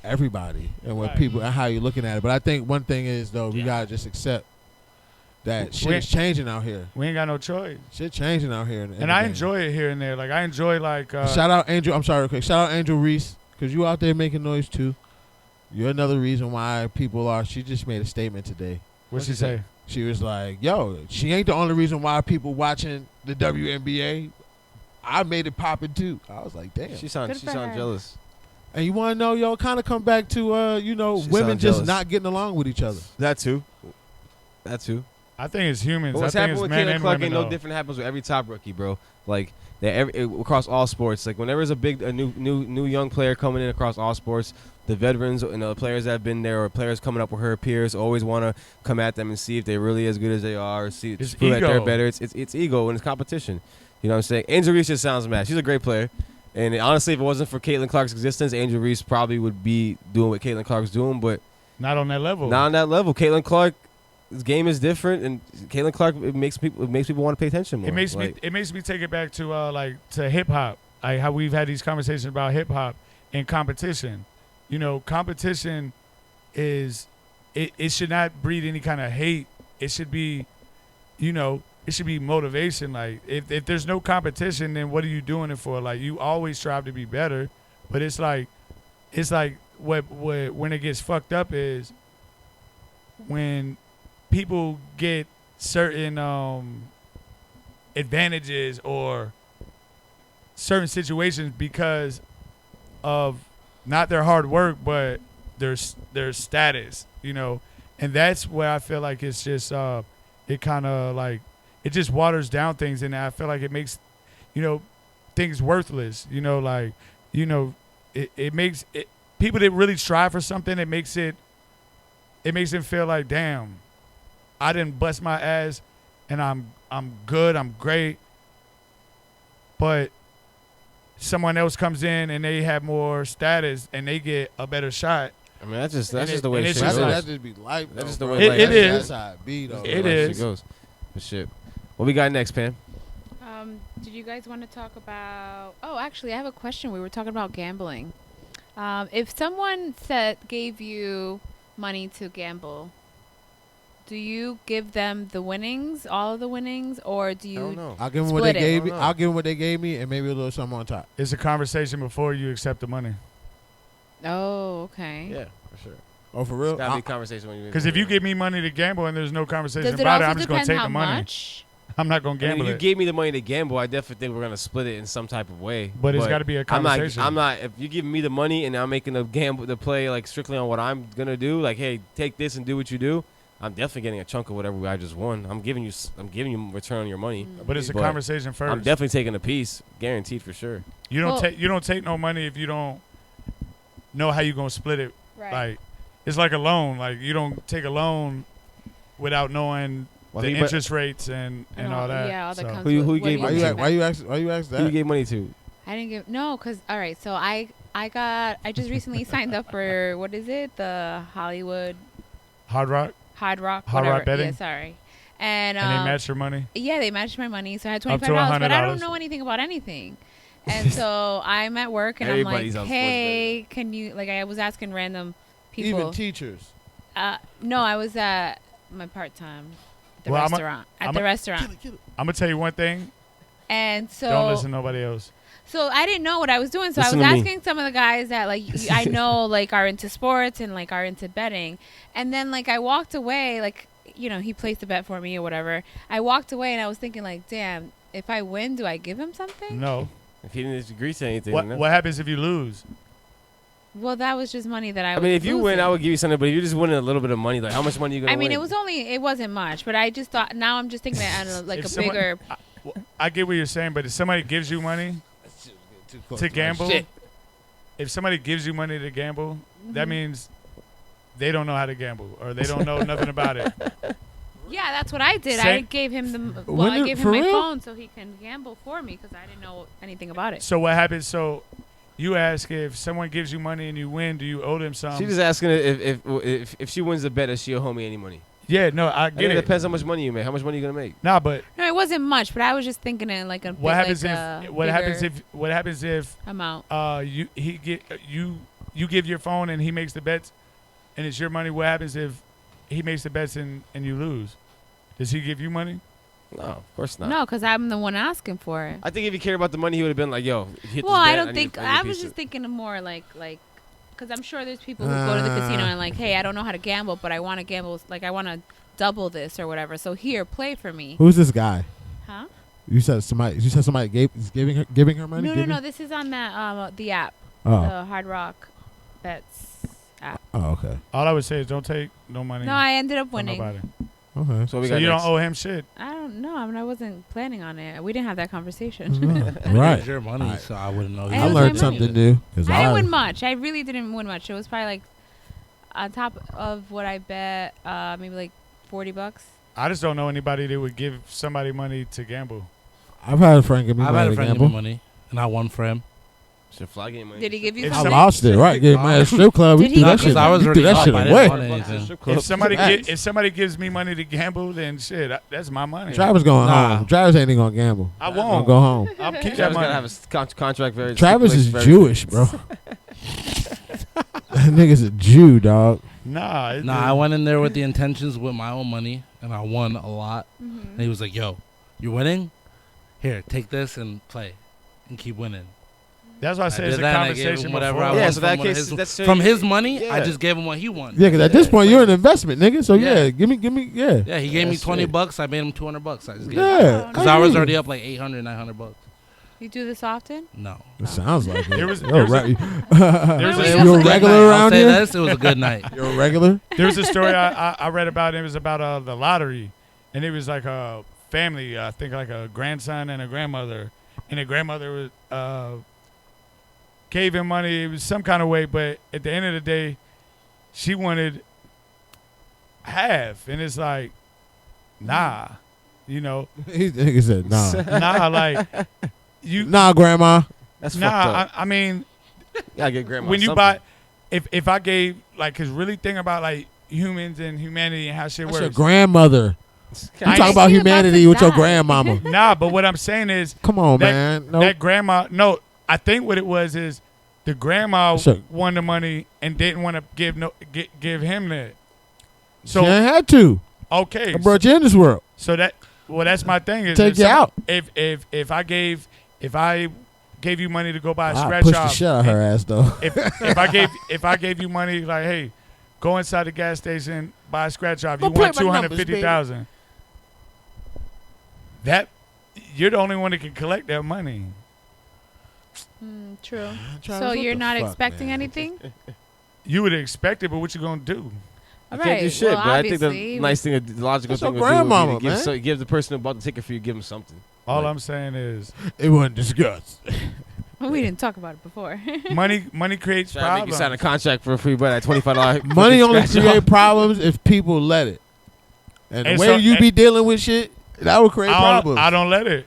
everybody and what Right. people and how you're looking at it. But I think one thing is though, we gotta just accept that shit is changing out here. We ain't got no choice. Shit changing out here. And I enjoy it here and there. Like I enjoy Shout out Angel. I'm sorry, real quick. Shout out Angel Reese because you out there making noise too. You're another reason why people are. She just made a statement today. What'd she say? She was like, "Yo, she ain't the only reason why people watching the WNBA. I made it popping too." I was like, "Damn." She sound Good for her. jealous. And you want to know, yo, kind of come back to, She women sound just jealous. not getting along with each other. That too. I think it's humans. But what's I think happened it's with men Caitlin and Clark women. ain't no though. different happens with every top rookie, bro. Like across all sports. Like whenever there's a new young player coming in across all sports, the veterans and the players that have been there or players coming up with her peers always want to come at them and see if they're really as good as they are, see It's prove that they're ego. better. It's ego and it's competition. You know what I'm saying? Angel Reese just sounds mad. She's a great player. And honestly, if it wasn't for Caitlin Clark's existence, Angel Reese probably would be doing what Caitlin Clark's doing, but Not on that level. not on that level. Caitlin Clark's game is different, and Caitlin Clark it makes people want to pay attention more. It makes Like, me take it back to to hip hop. Like how we've had these conversations about hip hop and competition. Competition is it should not breed any kind of hate. It should be, it should be motivation. Like if there's no competition, then what are you doing it for? Like you always strive to be better, but it's like what when it gets fucked up is when people get certain advantages or certain situations because of not their hard work but their status, and that's where I feel like it's just it kind of like it just waters down things, and I feel like it makes things worthless. It makes it people that really strive for something. It makes them feel like, damn, I didn't bust my ass, and I'm good, I'm great, but someone else comes in and they have more status and they get a better shot. I mean, that's just the and way it's shit just goes. like- That just be life. That's just though, the bro. way life- It is. That's how it be, though. It That's the way is. shit goes. But shit. What we got next, Pam? Did you guys want to talk about? Oh, actually, I have a question. We were talking about gambling. If someone gave you money to gamble, do you give them the winnings, all of the winnings, or do I don't you? know. I'll give them what they Split it. gave me. I don't know. I'll give them what they gave me, and maybe a little something on top. It's a conversation before you accept the money. Oh, okay. Yeah, for sure. Oh, for real? It's gotta be a conversation when you. Because if you give me money to gamble and there's no conversation Does it about it, also I'm just going to depend take how the money. much? I'm not going to I mean, gamble if you it. gave me the money to gamble, I definitely think we're gonna split it in some type of way. But it's gotta be a conversation. I'm not. If you give me the money and I'm making the gamble, the play like strictly on what I'm gonna do, like, hey, take this and do what you do. I'm definitely getting a chunk of whatever I just won. I'm giving you return on your money. But it's a But conversation first. I'm definitely taking a piece, guaranteed for sure. You don't Well- take you don't take no money if you don't know how you going to split it. Right. Like it's like a loan. Like you don't take a loan without knowing Well, the he- but- interest rates and all that. Yeah, all that So- comes Who you- with who you what gave do Why money you, to? why you ask? Why you ask Who you that? gave money to? I didn't give cause all right. So I just recently signed up for what is it? The Hollywood Hard Rock, Hard Rock. Hard whatever. Rock betting? Yeah, sorry. And and they match your money. Yeah, they matched my money, so I had Up to $25, but I $100. don't know anything about anything. And so I'm at work and Everybody's I'm on like, sports hey, can you, like, I was asking random people. Even teachers. No, I was at my part-time at the Well, restaurant. I'm a- restaurant. I'm gonna tell you one thing. And so Don't listen to nobody else. So I didn't know what I was doing. So Listen I to was me. asking some of the guys that like I know like are into sports and like are into betting. And then like I walked away, like, you know, he placed a bet for me or whatever. I walked away and I was thinking like, damn, if I win, do I give him something? No. If he didn't agree to anything. What no. what happens if you lose? Well, that was just money that I I was mean, if you win, losing. I would give you something. But if you just winning a little bit of money, like how much money you gonna I mean, win? it wasn't much, but I just thought, now I'm just thinking that on like If a someone- bigger, I get what you're saying, but if somebody gives you money to gamble, if somebody gives you money to gamble, that Mhm. means they don't know how to gamble or they don't know nothing about it. yeah, that's what I did. I Same- gave him When I did- gave him for my real? phone so he can gamble for me because I didn't know anything about it. So what happens? So You ask if someone gives you money and you win, do you owe them something? She's just asking if she wins the bet, does she owe me any money? Yeah, no, I get It it. depends how much money you make. How much money you gonna make? Nah, but No, it wasn't much, but I was just thinking in like a what happens like if what happens if amount. you give your phone and he makes the bets and it's your money? What happens if he makes the bets and you lose? Does he give you money? No, of course not. No, because I'm the one asking for it. I think if he cared about the money, he would have been like, "Yo, hit Well, this I bet, don't need think. a- need a I was piece just of-" thinking more like, because I'm sure there's people who go to the casino and like, hey, I don't know how to gamble, but I want to gamble. Like, I want to double this or whatever. So here, play for me. Who's this guy? Huh? You said somebody is giving her money. No. This is on that the app, Oh, the Hard Rock Bets app. oh, okay, All I would say is don't take no money. No, I ended up from winning. nobody. okay. So we So got you next. don't owe him shit. I don't know. I mean, I wasn't planning on it. We didn't have that conversation. It Right. was your money, Alright. so I wouldn't know. It I was learned my something new. Cause I didn't win much. I really didn't win much. It was probably like on top of what I bet, maybe like $40. I just don't know anybody that would give somebody money to gamble. I've had a friend give me I've had money a to friend give me gamble. money, and I won for him. Should fly game money. Did he give you If I something? some- lost it. Right, gave my strip club. We Did threw he that give shit. you I was We already threw that up. shit I didn't away. want anything. If somebody gives me money to gamble, then shit, that's my money. Travis going Nah. home. Travis ain't even gonna gamble. I Gonna won't. go home. I'll keep that Travis money. gotta have a contract very. Travis is very- Jewish, bro. That nigga's a Jew, dog. Nah, I went in there with the intentions with my own money, and I won a lot. Mhm. And he was like, "Yo, you're winning. Here, take this and play, and keep winning." That's why I said I it's did a that, and I gave him conversation whatever before. I Yeah, won so from that one of case, his- that's from his money. I Yeah. just gave him what he won. Yeah, because at this point you're an investment, nigga. So Yeah. yeah, give me, yeah, Yeah, he gave me That's $20. I made him $200. I just gave him. yeah. Because I was already up like $800, $900. You do this often? No. It sounds like it. There was- You're there was a- right. there was Wait, a- wait, You're a wait. regular I'll around say here. this. It was a good night. You're a regular. There was a story I read about. It was about the lottery, and it was like a family. I think like a grandson and a grandmother, and the grandmother was gave him money. It was some kind of way, but at the end of the day, she wanted half, and it's like, nah, you know, He nigga said, nah, nah, like you, nah, grandma. That's fucked nah. up. I mean, You gotta get grandma when you something. buy, if I gave like, cause really think about like humans and humanity and how shit That's your works. grandmother. I You ain't- talk about She about humanity to with your die. grandmama. Nah, but what I'm saying is Come on, That- man. No, that grandma. No, I think what it was is the grandma Sure. won the money and didn't want to give him that. she So ain't had to. okay, I brought you in this world. so that's my thing is Take if you out. If I gave you money to go buy a I scratch pushed the off, shit out of her ass though. if I gave you money like, hey, go inside the gas station, buy a scratch off, you Go want play my numbers, 250,000. That you're the only one that can collect that money. True. Travis, So what you're the not fuck, expecting man? anything? You would expect it, but what you gonna do? All You can't do right. shit, Well, but I think the obviously, nice thing, the logical That's thing your would do would grandmama, be to man. give the person who bought the ticket for you, give them something. All Like- I'm saying is It wasn't discussed. we didn't talk about it before. money creates Try to make you problems. sign a contract for a free bet at $25. Money only scratch create off. problems if people let it. And the And way so- you be dealing with shit, that would create problems. I don't let it.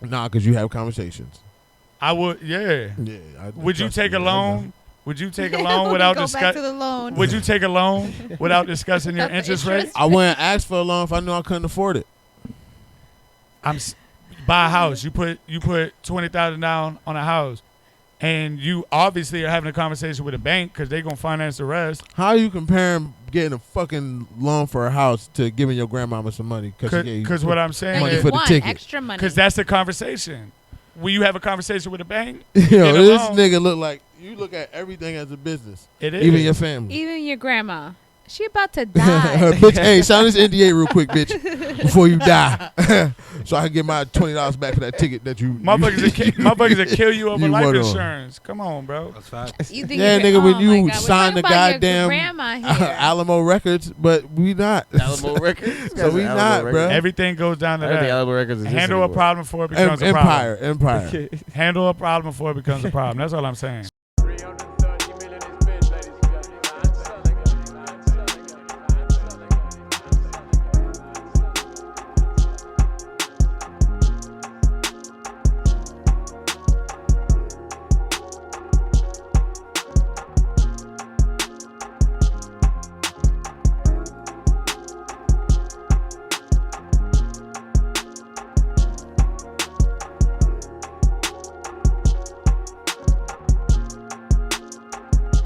Nah, because you have conversations. I would, yeah. Yeah. Would you take a me, loan? Would you take a We loan without go back to discussing? the loan. Would you take a loan without discussing your Without the interest interest. rate? I wouldn't ask for a loan if I knew I couldn't afford it. Buy a house. You put $20,000 down on a house, and you obviously are having a conversation with a bank because they're gonna finance the rest. How are you comparing getting a fucking loan for a house to giving your grandmama some money? Because what I'm saying No, money you for the want ticket. extra money. because that's the conversation. Will you have a conversation with a bank? Yo, Get a this loan. nigga look like you look at everything as a business, It is. even your family. Even your grandma. She about to Her die. bitch, hey, sign this NDA real quick, bitch, before you die, so I can get my $20 back for that ticket that you. Motherfuckers will kill you over You life went on. insurance. Come on, bro. That's facts. You think Yeah, your- nigga, when oh you my God, we're sign talking the about your goddamn grandma here. Alamo Records, but we not. Alamo Records? So we Alamo not, Records. bruh. Everythore goes down to I don't think that. Alamo Records exists Handle a anymore. problem before it becomes a problem. Empire. Handle a problem before it becomes a problem. That's all I'm saying.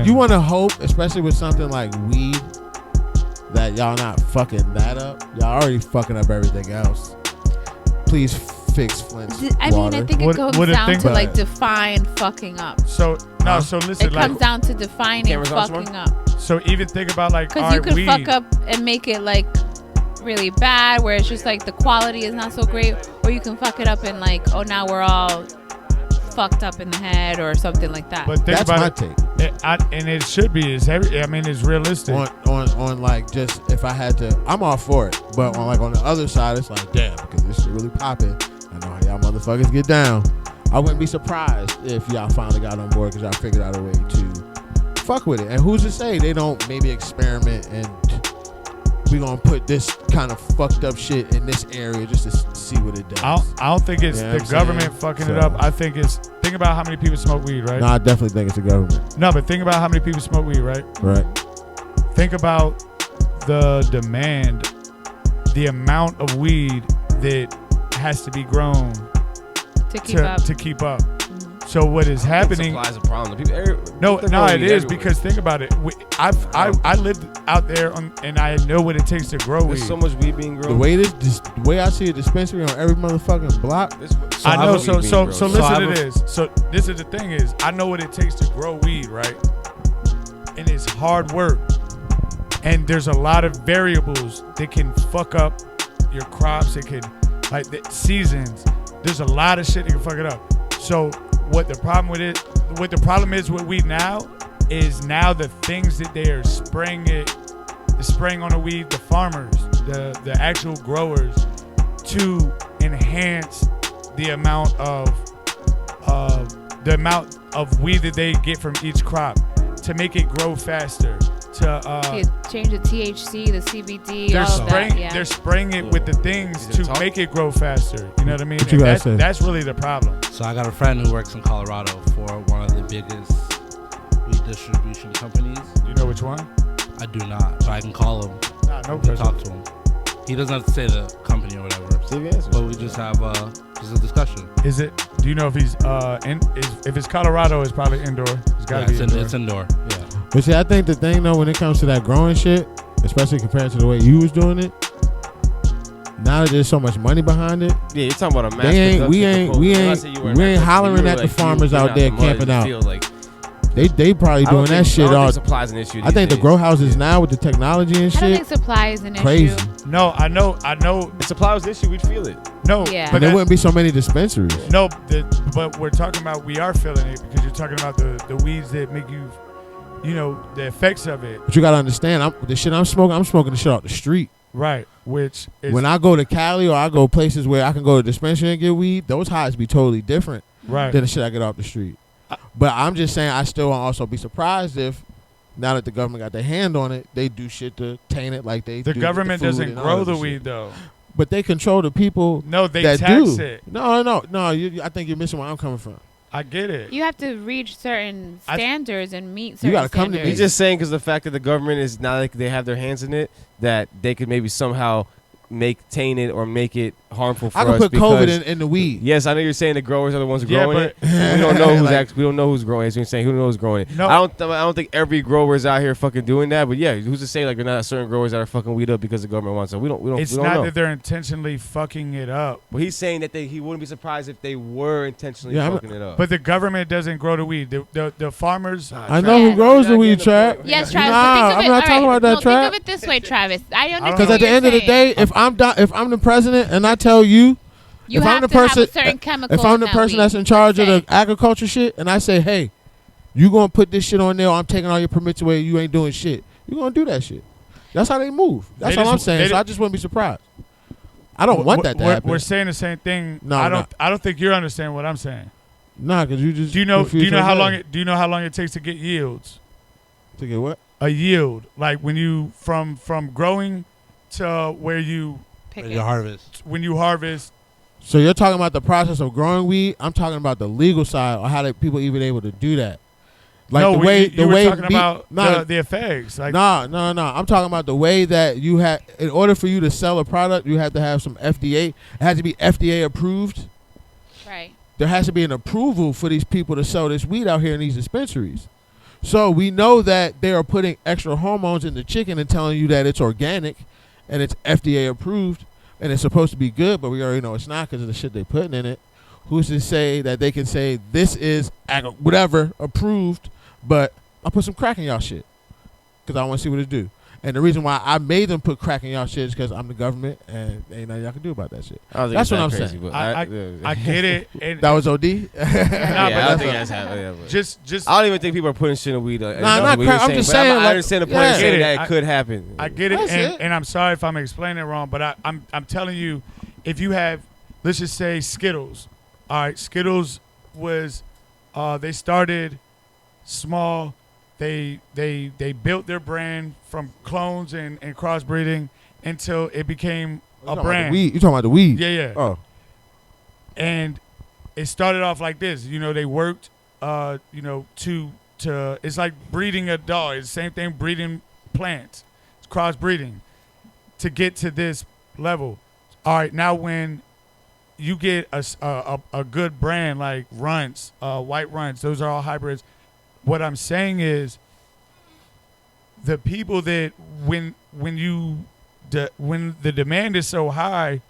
you want to hope, especially with something like weed, that y'all not fucking that up. Y'all already fucking up everything else. Please fix Flint's I mean, water. I think it comes down to like define fucking up. So no, so listen, It comes down to defining Cameras on fucking somewhere? up. so even think about like Because our you could weed. fuck up and make it like really bad, where it's just like the quality is not so great, or you can fuck it up and like, oh, now we're all fucked up in the head or something like that. But think That's about my it. take. And it should be. It's realistic. On like, just if I had to, I'm all for it. But on the other side, it's like, damn, because this shit really popping. I know how y'all motherfuckers get down. I wouldn't be surprised if y'all finally got on board because y'all figured out a way to fuck with it. And who's to say they don't maybe experiment and we gonna put this kind of fucked up shit in this area just to see what it does. I don't think it's the government fucking it up. I think it's, think about how many people smoke weed, right? No, I definitely think it's the government. No, but think about how many people smoke weed, right? Right. Think about the demand, the amount of weed that has to be grown to keep up. to keep up. So what is happening? Supply's a problem. No, it is everywhere. because think about it. I lived out there and I know what it takes to grow weed. There's so much weed being grown. The way I see a dispensary on every motherfucking block. I know. So listen So to this. So this is the thing is, I know what it takes to grow weed, right? And it's hard work. And there's a lot of variables that can fuck up your crops. It can, like the seasons. There's a lot of shit that can fuck it up. So what the problem is with weed now is now the things that they are spraying on the weed, the farmers, the actual growers, to enhance the amount of weed that they get from each crop, to make it grow faster. Change the THC, the CBD, all of that. Yeah. They're spraying it with the things to make it grow faster. You know what I mean? What you guys say? That's really the problem. So I got a friend who works in Colorado for one of the biggest weed distribution companies. You know which one? I do not, but I can call him No and pressure. talk to him. He doesn't have to say the company or whatever. But we just have just a discussion. Is it? Do you know if he's if it's Colorado, it's probably indoor. It's gotta be indoor. It's indoor. Yeah. But see, I think the thing though, when it comes to that growing shit, especially compared to the way you was doing it, now that there's so much money behind it, Yeah, you're talking about a mass we ain't production. hollering at the farmers out there camping out. They probably doing that shit I don't all. think supply's an issue. I think the grow houses now with the technology and I don't shit, think supply is an crazy. issue. No, I know. If supply was an issue, we'd feel it. No, Yeah. But there wouldn't be so many dispensaries. No, but we're talking about, we are feeling it because you're talking about the weeds that make you, the effects of it. But you gotta understand, the shit I'm smoking the shit off the street. Right, which is When I go to Cali or I go places where I can go to a dispensary and get weed, those highs be totally different right. than the shit I get off the street. But I'm just saying, I still won't also be surprised if, now that the government got their hand on it, they do shit to taint it like they do. The government with the food doesn't and all grow that the shit. weed though. But they control the people. No, they that tax do. it. No. I think you're missing where I'm coming from. I get it. You have to reach certain standards and meet You certain gotta come to me. standards. He's just saying because the fact that the government is not like they have their hands in it, that they could maybe somehow taint it or make it harmful for us. I can put because, COVID in the weed. Yes, I know you're saying the growers are the ones Yeah, growing but- it. We don't know who's Like- we don't know who's growing it. So you're saying who knows who's growing it. No. I don't think every grower is out here fucking doing that. But yeah, who's to say like there are not certain growers that are fucking weed up because the government wants it? We don't It's we don't not know. that they're intentionally fucking it up. But he's saying that he wouldn't be surprised if they were intentionally Yeah, fucking it up. But the government doesn't grow the weed. The farmers. I know who grows the weed, Trap. Yes, Travis. Nah, but think of I'm it, not talking about that, Think Trap. of it this way, Travis. I understand. Because at the end of the day, if I'm the president and I tell you, you if have I'm the to have person, a certain chemical. if I'm in the that person weed. that's in charge of Say. the agriculture shit, and I say, hey, you gonna put this shit on there, or I'm taking all your permits away, you ain't doing shit. You gonna do that shit. That's how they move. That's They all I'm just- saying. they So ju- I just wouldn't be surprised. I don't want that to happen. We're saying the same thing. No, I don't think you're understanding what I'm saying. Nah, because you just. Do you know how long it do you know how long it takes to get yields? to get what? A yield, like when you from growing to where you Pick Your it. harvest. when you harvest. So you're talking about the process of growing weed. I'm talking about the legal side, or how the people even able to do that. Like no, the we- way you the were way talking about the effects. Like no. I'm talking about the way that you had, in order for you to sell a product, you have to have some FDA. It has to be FDA approved. Right. There has to be an approval for these people to sell this weed out here in these dispensaries. So we know that they are putting extra hormones in the chicken and telling you that it's organic and it's FDA approved and it's supposed to be good, but we already know it's not because of the shit they're putting in it. Who's to say that they can say this is whatever approved, but I'll put some crack in y'all shit because I want to see what it do. And the reason why I made them put crack in y'all shit is because I'm the government and ain't nothing y'all can do about that shit. That's what I'm saying. But I get it. And That was OD? I don't think that's happening. Yeah, but just I don't even think people are putting shit in weed. not crack. I'm just saying. I understand the point of saying that it could happen. I get it, and I'm sorry if I'm explaining it wrong, but I'm telling you, if you have, let's just say Skittles. All right, Skittles was, they started small. They built their brand from clones and crossbreeding until it became a brand. You talking about the weed? Yeah. Oh. And it started off like this. They worked, to it's like breeding a dog. It's the same thing breeding plants. It's crossbreeding to get to this level. All right, now when you get a good brand like Runts, White Runts, those are all hybrids. What I'm saying is the people that when the demand is so high,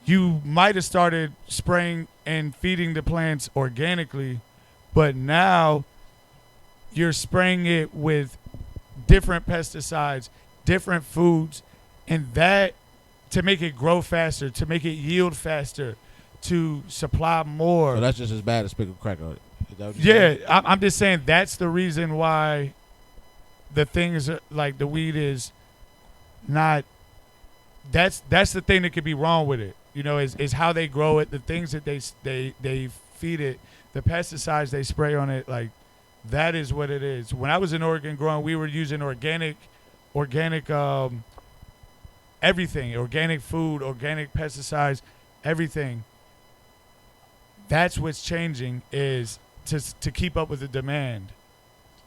you might have started spraying and feeding the plants organically, but now you're spraying it with different pesticides, different foods, and that to make it grow faster, to make it yield faster, to supply more. So that's just as bad as pickled crack on it. I'm just saying that's the reason why the things like the weed is not. That's the thing that could be wrong with it. Is how they grow it, the things that they feed it, the pesticides they spray on it. Like that is what it is. When I was in Oregon growing, we were using organic, everything, organic food, organic pesticides, everything. That's what's changing is to keep up with the demand.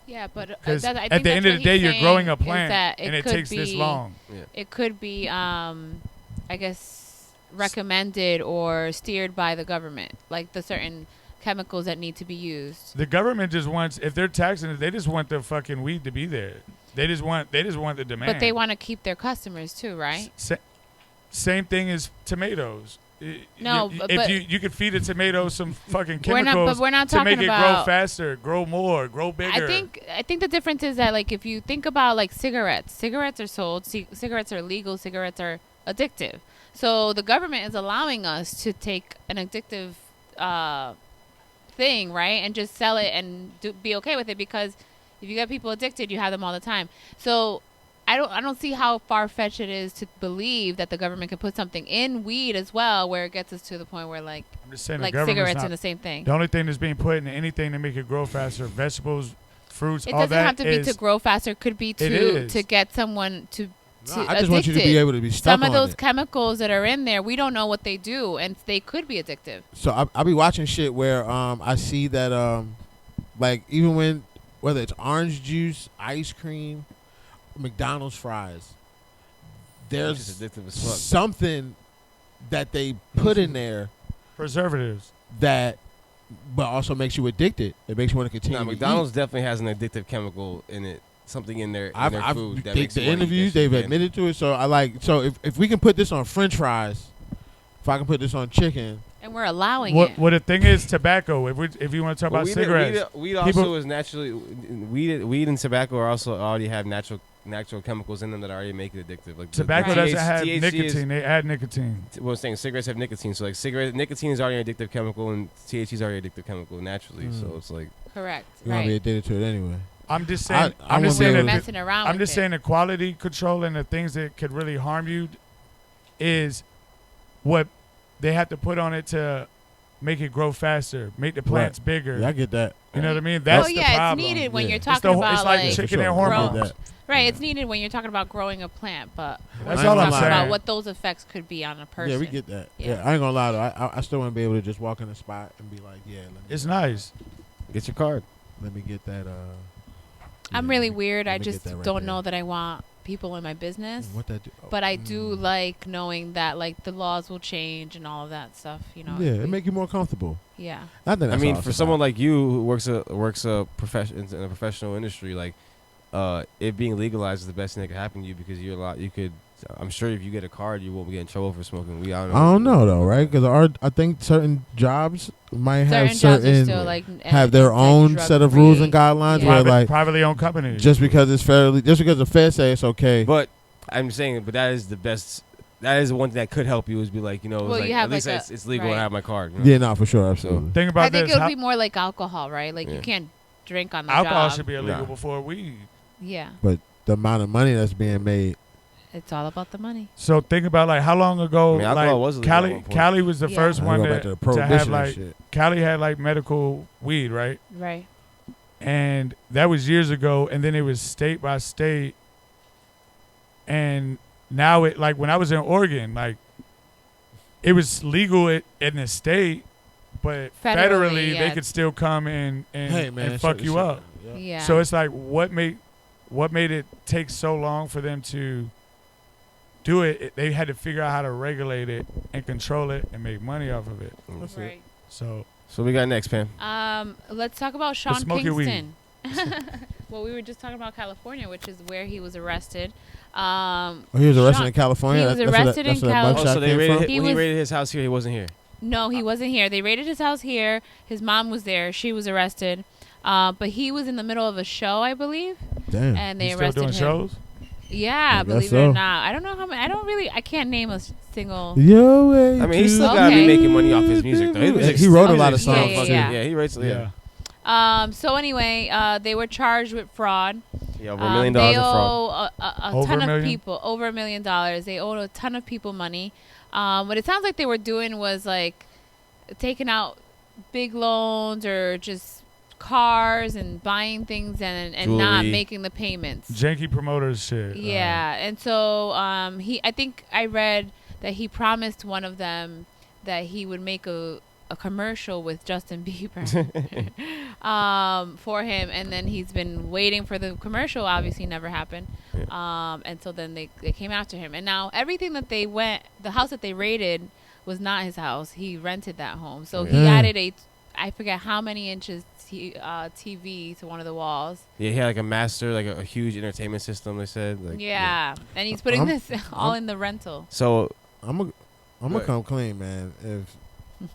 Yeah, but Because at the end of the day, you're growing a plant, and it takes this long. Yeah. It could be, I guess, recommended or steered by the government, like the certain chemicals that need to be used. The government just wants, if they're taxing it, they just want the fucking weed to be there. They just want the demand. But they want to keep their customers too, right? Same thing as tomatoes. No, if you could feed a tomato some fucking chemicals we're not to make it about, grow faster, grow more, grow bigger. I think the difference is that, like, if you think about like cigarettes are sold, cigarettes are legal, cigarettes are addictive. So the government is allowing us to take an addictive thing, right, and just sell it and be okay with it, because if you get people addicted, you have them all the time. So I don't see how far-fetched it is to believe that the government can put something in weed as well, where it gets us to the point where, like, I'm just saying, like cigarettes are the same thing. The only thing that's being put in anything to make it grow faster, vegetables, fruits, it all that. It doesn't have to be to grow faster. It could be to get someone to I just want you to be able to be stuck some of those it. chemicals that are in there, we don't know what they do, and they could be addictive. So I'll be watching shit where I see that like even when whether it's orange juice, ice cream, McDonald's fries, there's addictive as fuck. something that they put in there, preservatives, that but also makes you addicted. It makes you want to continue. No, to McDonald's eat. definitely has an addictive chemical in it. Something in their food that the makes you wanna eat interviews that shit they've again. admitted to it. So if we can put this on French fries, if I can put this on chicken, And we're allowing it. What the thing is, tobacco. If you want to talk about cigarettes, weed also is naturally weed and tobacco are also already have natural chemicals in them that already make it addictive. Like tobacco the doesn't have THC nicotine. They add nicotine. Well, I'm saying cigarettes have nicotine, so like nicotine is already an addictive chemical, and THC is already an addictive chemical naturally. So it's like Correct. you're gonna be Right. addicted to it anyway. I'm just saying. I I'm just won't be saying. able That to- Messing around I'm with just it. saying the quality control and the things that could really harm you is what they have to put on it to make it grow faster, make the plants bigger. Yeah, I get that. You know what I mean? That's the problem. It's needed when Yeah. you're It's talking about it's like like chicken For and sure. I hormones. get that. right. It's needed when you're talking about growing a plant, but That's we're all talking I'm saying. about what those effects could be on a person. Yeah, we get that. Yeah. Yeah, I ain't gonna lie though. I still want to be able to just walk in a spot and be like, yeah, It's nice. get your card. let me get that. I'm Yeah, really let me- weird. let I me just get that right don't there. know that I want people in my business. What that do? But I do like knowing that like the laws will change and all of that stuff. You know. Yeah, if it we- make you more comfortable. Yeah. I think. I That's mean, all for it's someone about. like you who works a profession in a professional industry, like it being legalized is the best thing that could happen to you because you could. I'm sure if you get a card, you won't get in trouble for smoking weed. I don't know though, right? Because I think certain jobs might have Certain jobs are certain still like have their like own set of rules and drug-free. guidelines Yeah. where like privately owned companies. just because the Fed say it's okay. But I'm saying, that is the best. That is the one thing that could help you is be like, it's Well, like, you have at least like it's legal and right. I have my card. You know? Yeah, no, for sure, absolutely. Think about I think this. it would be more like alcohol, right? Like Yeah. you can't drink on the Alcohol job. should be illegal Nah. before weed. Yeah. But the amount of money that's being made, It's all about the money. So think about like how long ago, I mean, alcohol like was illegal at one point. Cali was the Yeah. first I one go back to the to have prohibition and like shit. Cali had like medical weed, right? Right. And that was years ago, and then it was state by state, and now it like when I was in Oregon, like it was legal in the state, but Federally, federally they yeah. could still come and Hey man, fuck shut- you shut- up. Yeah. Yeah. So it's like what made it take so long for them to do it? They had to figure out how to regulate it and control it and make money off of it. That's it. right. So So we got next, Pam. Let's talk about Sean smoke your weed. Kingston. Well, we were just talking about California, which is where he was arrested. Oh, he was arrested Sean- in California. he was That's where arrested that's in where that California. mugshot So they came raided from? He when he was- raided his house here. He wasn't here. No, he wasn't here. They raided his house here. His mom was there. She was arrested. But he was in the middle of a show, I believe, Damn. and they you still arrested doing him. shows? Yeah, I guess believe it so. or not. I don't know how many. I can't name a single. Yo, way I mean, he's to still gotta be Okay. making money off his music though. His music's He wrote a still- lot of he's still songs, fucking- yeah. Yeah, he writes. Yeah, So anyway, they were charged with fraud. yeah, over $1 million They in fraud. owe a Over ton $1 of million? people over $1 million. They owed a ton of people money. What it sounds like they were doing was like taking out big loans or just cars and buying things and not Jewelry. making the payments. Janky promoters shit. Yeah, and so I think I read that he promised one of them that he would make a commercial with Justin Bieber for him, and then he's been waiting for the commercial. Obviously, never happened. And so then they came after him, and now everything that the house that they raided was not his house. He rented that home, so he Yeah. added I forget how many inches TV to one of the walls. Yeah, he had like a master, like a huge entertainment system. They said. Like, Yeah, and he's putting I'm- this all I'm- in the rental. So I'm gonna Right. come clean, man. If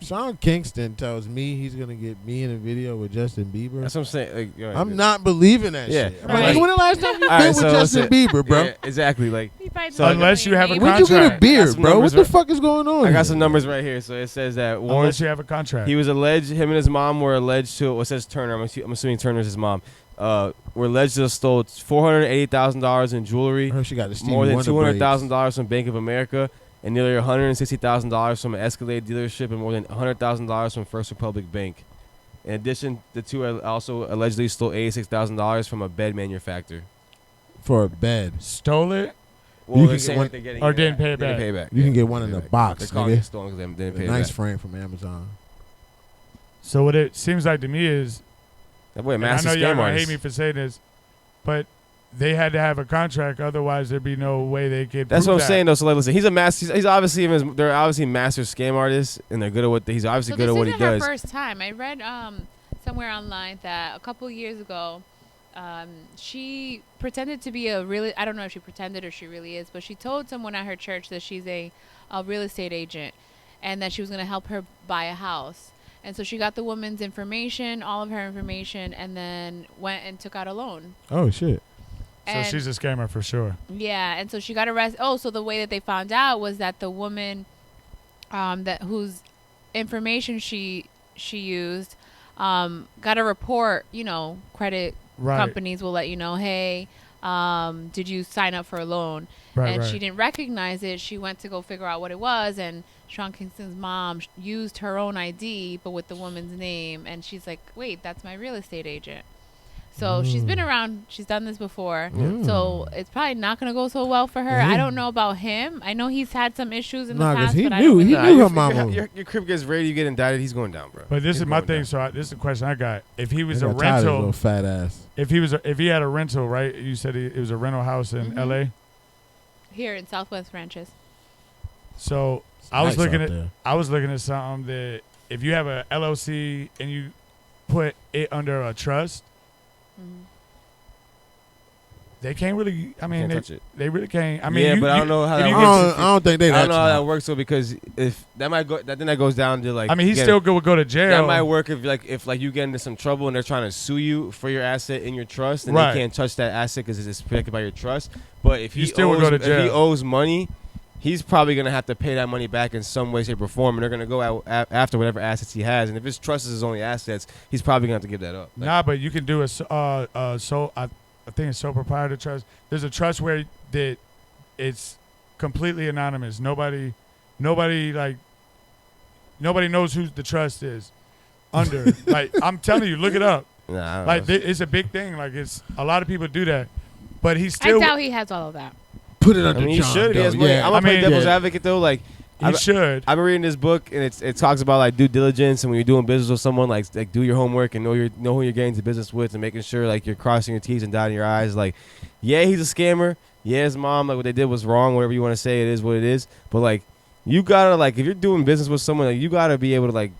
Sean Kingston tells me he's gonna get me in a video with Justin Bieber, that's what I'm saying. Like, you're right, I'm dude. not believing that Yeah. shit. I'm Right. like, when the last time you All been right, with so Justin listen. Bieber, bro? Yeah, exactly. Like, So Unless you have a When you get a contract. I beard, got some bro? What numbers the right- fuck is going on? I got here? some numbers right here. So it says that Warren. Unless you have a contract. He was alleged. Him and his mom were alleged to. Well, it says Turner. I'm assuming Turner's his mom. Were alleged to have stole $480,000 in jewelry, I heard she got the Stevie more than Wonder $200,000 from Bank of America, and nearly $160,000 from an Escalade dealership, and more than $100,000 from First Republic Bank. In addition, the two also allegedly stole $86,000 from a bed manufacturer. braids for a bed. Stole it. Well, You they're can saying get that they're getting or it didn't back. pay it Didn't back. pay it back. You can Yeah, get one in pay a it back. box, They're calling nigga. it stolen because they didn't A pay it nice back. frame from Amazon. So what it seems like to me is, That boy, a and I massive know y'all scam gonna artist. hate me for saying this, but they had to have a contract, otherwise there'd be no way they could. That's prove what I'm that. saying though. So like, listen, he's a master. He's obviously they're obviously master scam artists, and they're good at what he's obviously So good this at what he isn't her does. first time. I read somewhere online that a couple years ago, she pretended to be I don't know if she pretended or she really is, but she told someone at her church that she's a real estate agent and that she was going to help her buy a house. And so she got the woman's information, all of her information, and then went and took out a loan. Oh shit! So And- she's a scammer for sure. Yeah, and so she got arrested. Oh, so the way that they found out was that the woman, that whose information she used, got a report. You know, credit Right. companies will let you know, hey, did you sign up for a loan? Right. And right. she didn't recognize it. She went to go figure out what it was, and Sean Kingston's mom used her own ID, but with the woman's name. And she's like, wait, that's my real estate agent. So she's been around. She's done this before. Mm. So it's probably not going to go so well for her. I don't know about him. I know he's had some issues in the Nah, 'cause past. he but I knew- don't he really- knew her If mama. Your crib gets raided, you get indicted. He's going down, bro. But this He's is my going thing. down. So this is the question I got. If he was They a got tired of his rental, little fat ass. if he had a rental, right? You said it was a rental house in Mhm. L.A. Here in Southwest Ranches. So It's I was nice looking out at there. something that if you have a LLC and you put it under a trust, Mhm. they can't really. I mean, Can't touch it. they really can't. I mean, yeah, you- but I you- don't know how if that you I works. get- don't think they I that don't know how that smart. works though, because if that might go, then that goes down to like I mean, he again, still would go to jail. that might work if you get into some trouble and they're trying to sue you for your asset in your trust, and Right. they can't touch that asset because it's protected by your trust. But if You he still would owes, go to if he jail. owes money, he's probably gonna have to pay that money back in some way, shape, or form, and they're gonna go out after whatever assets he has. And if his trust is his only assets, he's probably gonna have to give that up. Like, Nah, but you can do I think it's sole proprietor trust. There's a trust where that it's completely anonymous. Nobody knows who the trust is under. Like I'm telling you, look it up. nah, I don't Like know. it's a big thing. Like it's a lot of people do that, but he I still doubt he has all of that. Put it I under mean, he John should. He Doe. has money. Yeah. I'm gonna play I mean, devil's yeah. advocate though. Like he should. I've been reading this book, and it talks about like due diligence, and when you're doing business with someone, like do your homework and know who you're getting into business with, and making sure like you're crossing your T's and dotting your I's. Like, yeah, he's a scammer. Yeah, his mom, like what they did was wrong. Whatever you want to say, it is what it is. But like, you gotta like if you're doing business with someone, like you gotta be able to like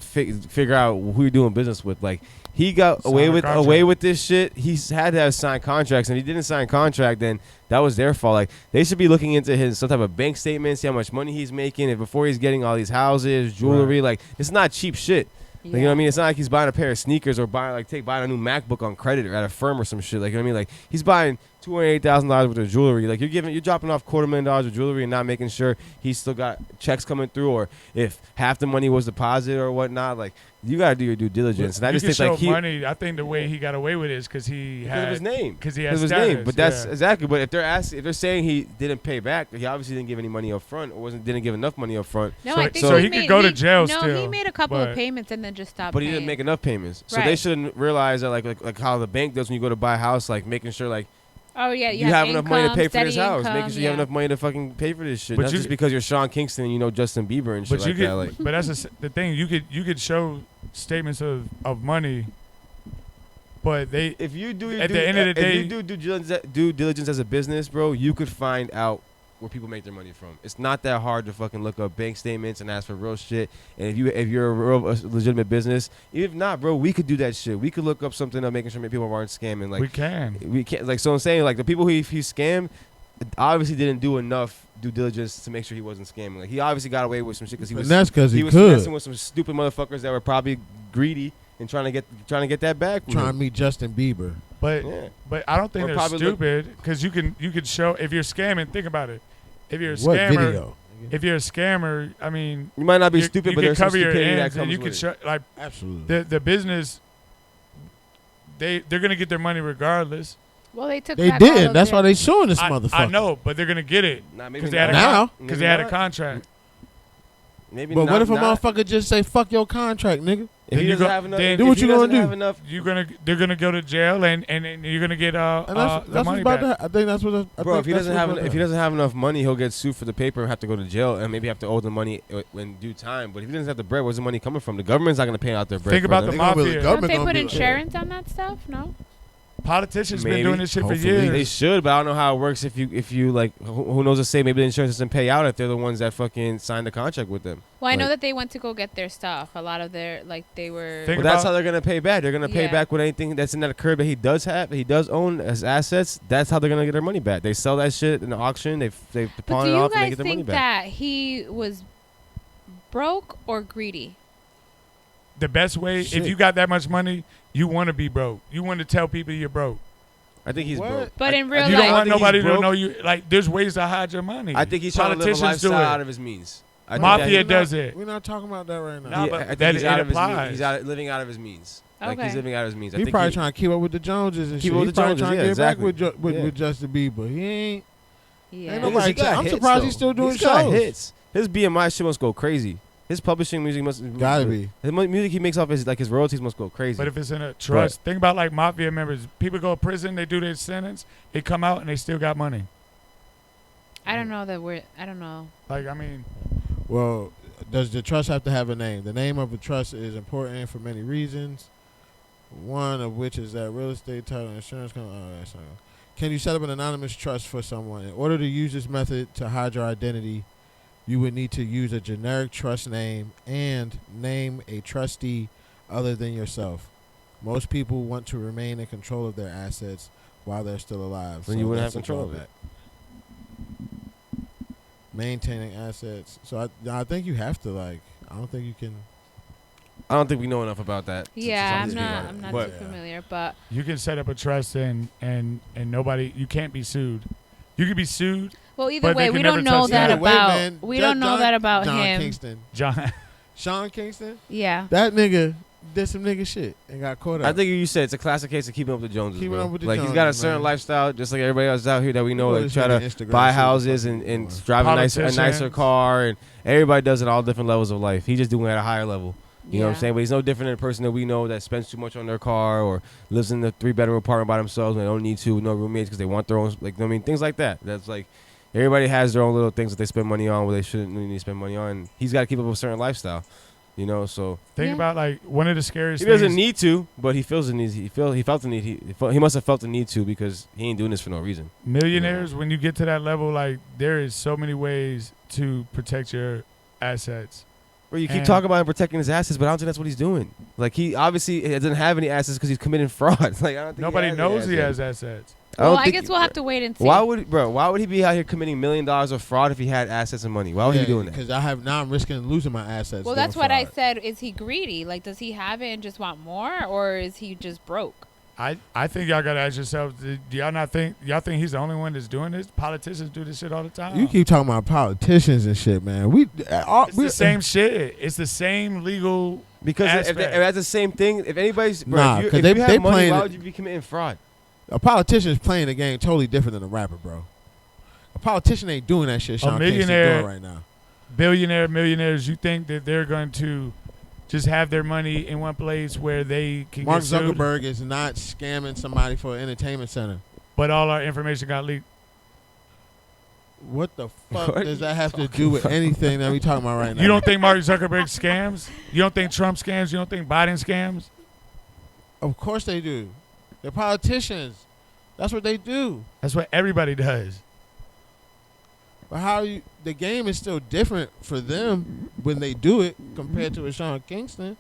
figure out who you're doing business with. Like he got Sign away a with contract. this shit. He's had to have signed contracts, and if he didn't sign contract, then that was their fault. Like they should be looking into his some type of bank statement, see how much money he's making, and before he's getting all these houses, jewelry. Like it's not cheap shit. Like, you know what I mean? It's not like he's buying a pair of sneakers or buying a new MacBook on credit or at a firm or some shit. Like you know what I mean? Like he's buying $208,000 worth of jewelry. Like you're dropping off $250,000 of jewelry and not making sure he's still got checks coming through, or if half the money was deposited or whatnot. Like you gotta do your due diligence. And I You just can think show like money. I think the way he got away with it is because he because had of his name. Because he has Because of his status. name. But that's yeah. exactly. But if they're saying he didn't pay back, he obviously didn't give any money up front, or didn't give enough money up front. No, So- I think so he he could made, go to jail No, still, he made a couple but- of payments and then just stopped. But he didn't paying. make enough payments, so they Right. shouldn't realize that like how the bank does when you go to buy a house, like making sure like Oh yeah, you have enough money to income, pay for this steady house, income, making sure you have yeah. enough money to fucking pay for this shit. But Not you- just because you're Sean Kingston and you know Justin Bieber and shit But you like could, that. Like but that's the thing. You could show statements of money, but they if you do At the end of the if day- you do due diligence as a business, bro, you could find out where people make their money from. It's not that hard to fucking look up bank statements and ask for real shit. And if you're a legitimate business, if not, bro, we could do that shit. We could look up something up, making sure people aren't scamming. Like we can. we can't. Like so, I'm saying like the people he scammed obviously didn't do enough due diligence to make sure he wasn't scamming. Like he obviously got away with some shit because And that's because he was could. messing with some stupid motherfuckers that were probably greedy and trying to get that back. with Trying to him. meet Justin Bieber. But Yeah. but I don't think Or they're probably look- stupid because you could show if you're scamming. Think about it. If you're a What scammer, video? if you're a scammer, I mean, You might not be you- stupid, you but can there's some cover your stupidity that ends and comes you with can it. show like Absolutely. the business. They're gonna get their money regardless. Well, they took. They back all did. of That's their- why they suing this I motherfucker. know, but they're gonna get it Nah, maybe because they had Now. a because Maybe they had a not. contract. Maybe But not, what if a not. motherfucker just say "fuck your contract, nigga"? If Then he you doesn't go- have enough, then- if Do what he you gonna doesn't do? have enough, They're gonna go to jail and you're gonna get And the that's money what's about back. to. I think that's what. I bro. think If he that's doesn't what's have about to if he happen. doesn't have enough money, he'll get sued for the paper and have to go to jail and maybe have to owe the money in due time. But if he doesn't have the bread, where's the money coming from? The government's not going to pay out their bread. Think for about them. the They gonna be- mafia. the Don't government they gonna put be- insurance on that stuff? No. Politicians Maybe. been doing this shit for Hopefully. years. They should, but I don't know how it works. If you like, who knows to say? Maybe the insurance doesn't pay out if they're the ones that fucking signed the contract with them. Well, I know Like- that they went to go get their stuff. A lot of their they were. Think Well, that's about- how they're gonna pay back. They're gonna pay Yeah. back with anything that's in that curb that he does have, he does own as assets. That's how they're gonna get their money back. They sell that shit in the auction. They But pawn do it you off and they guys get their money think back. that he was broke or greedy? The best way, Shit. if you got that much money, you want to be broke. You want to tell people you're broke. I think he's What? broke. But in real I You life, don't want think he's nobody to broke. know you. Like, there's ways to hide your money. I think he's trying to live a Politicians do lifestyle it. out of his means. I think Mafia that- does it. We're not talking about that right now. Nah, Yeah, but I think that he's it out of his means. applies. He's living out of his means. Like he's Okay. living out of his means. I He think probably trying to keep up with the Joneses and Keep shit. up with He's the probably Joneses, trying to yeah, get exactly. back with Yeah. Justin Bieber. He ain't. yeah. Ain't Because nobody he got I'm hits, surprised though. he's still doing He's got shows. hits. His BMI shit must go crazy. His publishing music must Gotta be. His music he makes off his like his royalties must go crazy. But if it's in a trust, think about like mafia members. People go to prison, they do their sentence, they come out and they still got money. I don't know that I don't know. Like, I mean, Well, does the trust have to have a name? The name of a trust is important for many reasons. One of which is that real estate, title, insurance company. Oh, that's not. Can you set up an anonymous trust for someone? In order to use this method to hide your identity, you would need to use a generic trust name and name a trustee other than yourself. Most people want to remain in control of their assets while they're still alive. Then you wouldn't have that's a control of drawback. Maintaining assets. So I think you have to I don't think you can. I don't think we know enough about that. Yeah, to speak on it. I'm not But too familiar, but you can set up a trust and nobody, you can't be sued. You can be sued, well, either But they way, can we don't never know touch that that. about. man. We don't know that about John him. Kingston. John. Sean Kingston. Yeah. That nigga did some nigga shit and got caught up. I think you said it's a classic case of keeping up with the Joneses. Keeping bro. up with the like he's got a Joneses, certain man. lifestyle, just like everybody else out here that we know. Well, Like this try nigga to Instagram buy shit houses fucking and going. drive a nicer Politicians. car, and everybody does it at all different levels of life. He's just doing it at a higher level. You know what I'm Yeah. saying? But he's no different than a person that we know that spends too much on their car or lives in the 3-bedroom apartment by themselves and they don't need to with no roommates because they want their own. Like, I mean, things like that. That's like everybody has their own little things that they spend money on where they shouldn't really need to spend money on. And he's got to keep up with a certain lifestyle. You know, so Think Yeah. about like one of the scariest he doesn't things. need to, but he feels the need. He felt the need. He must have felt the need to because he ain't doing this for no reason. Millionaires, when you get to that level, like there is so many ways to protect your assets. Bro, you keep And- talking about him protecting his assets, but I don't think that's what he's doing. Like he obviously doesn't have any assets because he's committing fraud. Like I don't think Nobody he has knows any he assets. has assets. Well, don't I think guess we'll have to wait and see. Why would he be out here committing $1 million of fraud if he had assets and money? Why would he be doing that? Because I'm risking losing my assets. Well, doing that's what I fraud. said. Is he greedy? Like, does he have it and just want more, or is he just broke? I think y'all gotta ask yourselves, do y'all think he's the only one that's doing this? Politicians do this shit all the time. You keep talking about politicians and shit, man. It's the same shit. It's the same legal Because if aspect. that's the same thing, if anybody's bro, Nah, if you, 'cause if they you have money, playing why it- would you be committing fraud? A politician is playing the game totally different than a rapper, bro. A politician ain't doing that shit Sean Kingston millionaire- doing right now. millionaires, you think that they're going to just have their money in one place where they can Mark get sued, Zuckerberg is not scamming somebody for an entertainment center. but all our information got leaked? What the fuck What does are that have to talking do with anything that we talking about right now? You don't think Mark Zuckerberg scams? You don't think Trump scams? You don't think Biden scams? Of course they do. They're politicians. That's what they do. That's what everybody does. But the game is still different for them when they do it compared to a Sean Kingston.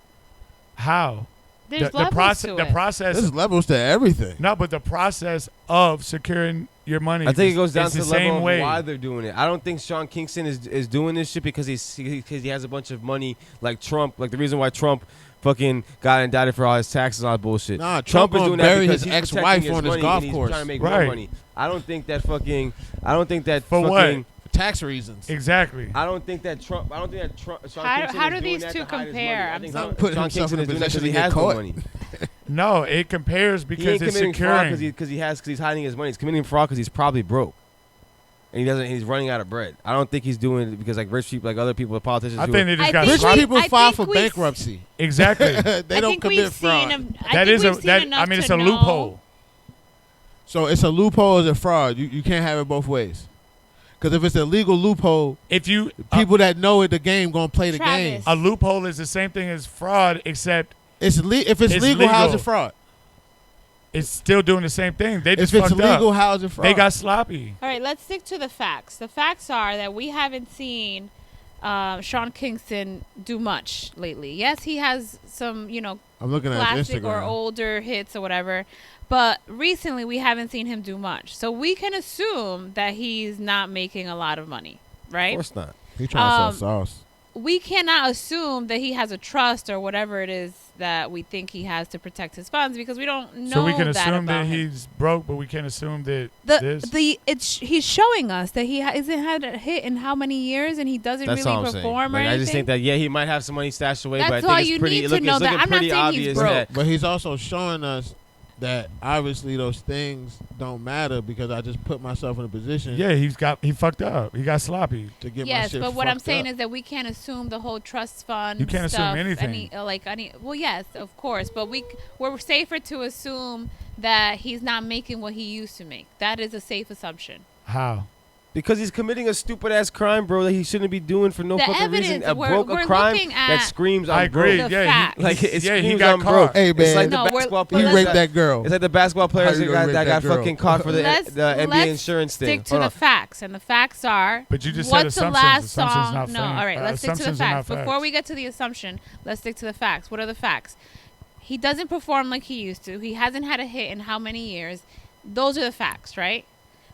How? There's the levels process. to The it. process. There's levels to everything. No, but the process of securing your money. I think it is- goes down is to the the same level way. of why they're doing it. I don't think Sean Kingston is doing this shit because he has a bunch of money like Trump. Like the reason why Trump fucking got indicted for all his taxes and all that bullshit. Nah, Trump is gonna doing bury that because his he's protecting ex-wife his on his money golf and he's course. trying to make Right. more money. I don't think that For fucking what? Tax reasons. Exactly. I don't think that Trump. Sean How- Kingston how is do doing these that two to hide his compare? money. I I'm think so- Sean Putting himself Kingston in a is doing that because position he to get has no caught. money. No, it compares He because ain't it's committing fraud securing. because he's hiding his money. He's committing fraud because he's probably broke, and he's running out of bread. I don't think he's doing it because like rich people, like other people, politicians. I who think are- they just I got think Rich sloppy. people I file think for we- bankruptcy. Exactly. They I don't think commit we've fraud. seen him. That is a we've seen that. enough I mean, it's to a know- loophole. So it's a loophole as a fraud. You can't have it both ways. Because if it's a legal loophole, If you people that know it, the game gonna play the game. Travis. a loophole is the same thing as fraud, except If it's It's legal, how's legal. it fraud? it's still doing the same thing. They If just it's fucked legal, up. how's it fraud? They got sloppy. All right, let's stick to the facts. The facts are that we haven't seen Sean Kingston do much lately. Yes, he has some, I'm looking at classic Instagram. or older hits or whatever, but recently we haven't seen him do much. So we can assume that he's not making a lot of money, of right? course not. He trying to sell sauce. We cannot assume that he has a trust or whatever it is that we think he has to protect his funds because we don't know So we can that assume about that him. he's broke, but we can't assume that this. He's showing us that he hasn't had a hit in how many years, and he doesn't That's really all I'm saying. perform or Like, anything. I just think that he might have some money stashed away, That's but I all think you it's pretty. need to Look, know it's that. looking I'm not pretty saying he's obvious broke. that But he's also showing us that obviously those things don't matter because I just put myself in a position Yeah, he fucked up. He got sloppy. to get my Yes, shit but what I'm fucked saying up. is that we can't assume the whole trust fund. You can't assume stuff, anything. Well, yes, of course, but we're safer to assume that he's not making what he used to make. That is a safe assumption. How? Because he's committing a stupid ass crime, bro, that he shouldn't be doing for no The fucking reason. evidence, A we're crime looking that at screams I I'm agree. broke. the Yeah, facts. Like it Yeah, he screams got I'm caught. broke. Hey, It's man. like No, the we're- basketball but He players. raped that girl. It's like the basketball players How you gonna that rape got that girl? fucking caught for the Let's- NBA let's insurance thing. Stick to Hold the on. facts, and the facts are. But you just said what's the assumptions. last Assumptions song? not No, fact. all right. Let's stick to the Assumptions are not facts. Before facts. we get to the assumption, let's stick to the facts. What are the facts? He doesn't perform like he used to. He hasn't had a hit in how many years? Those are the facts, right?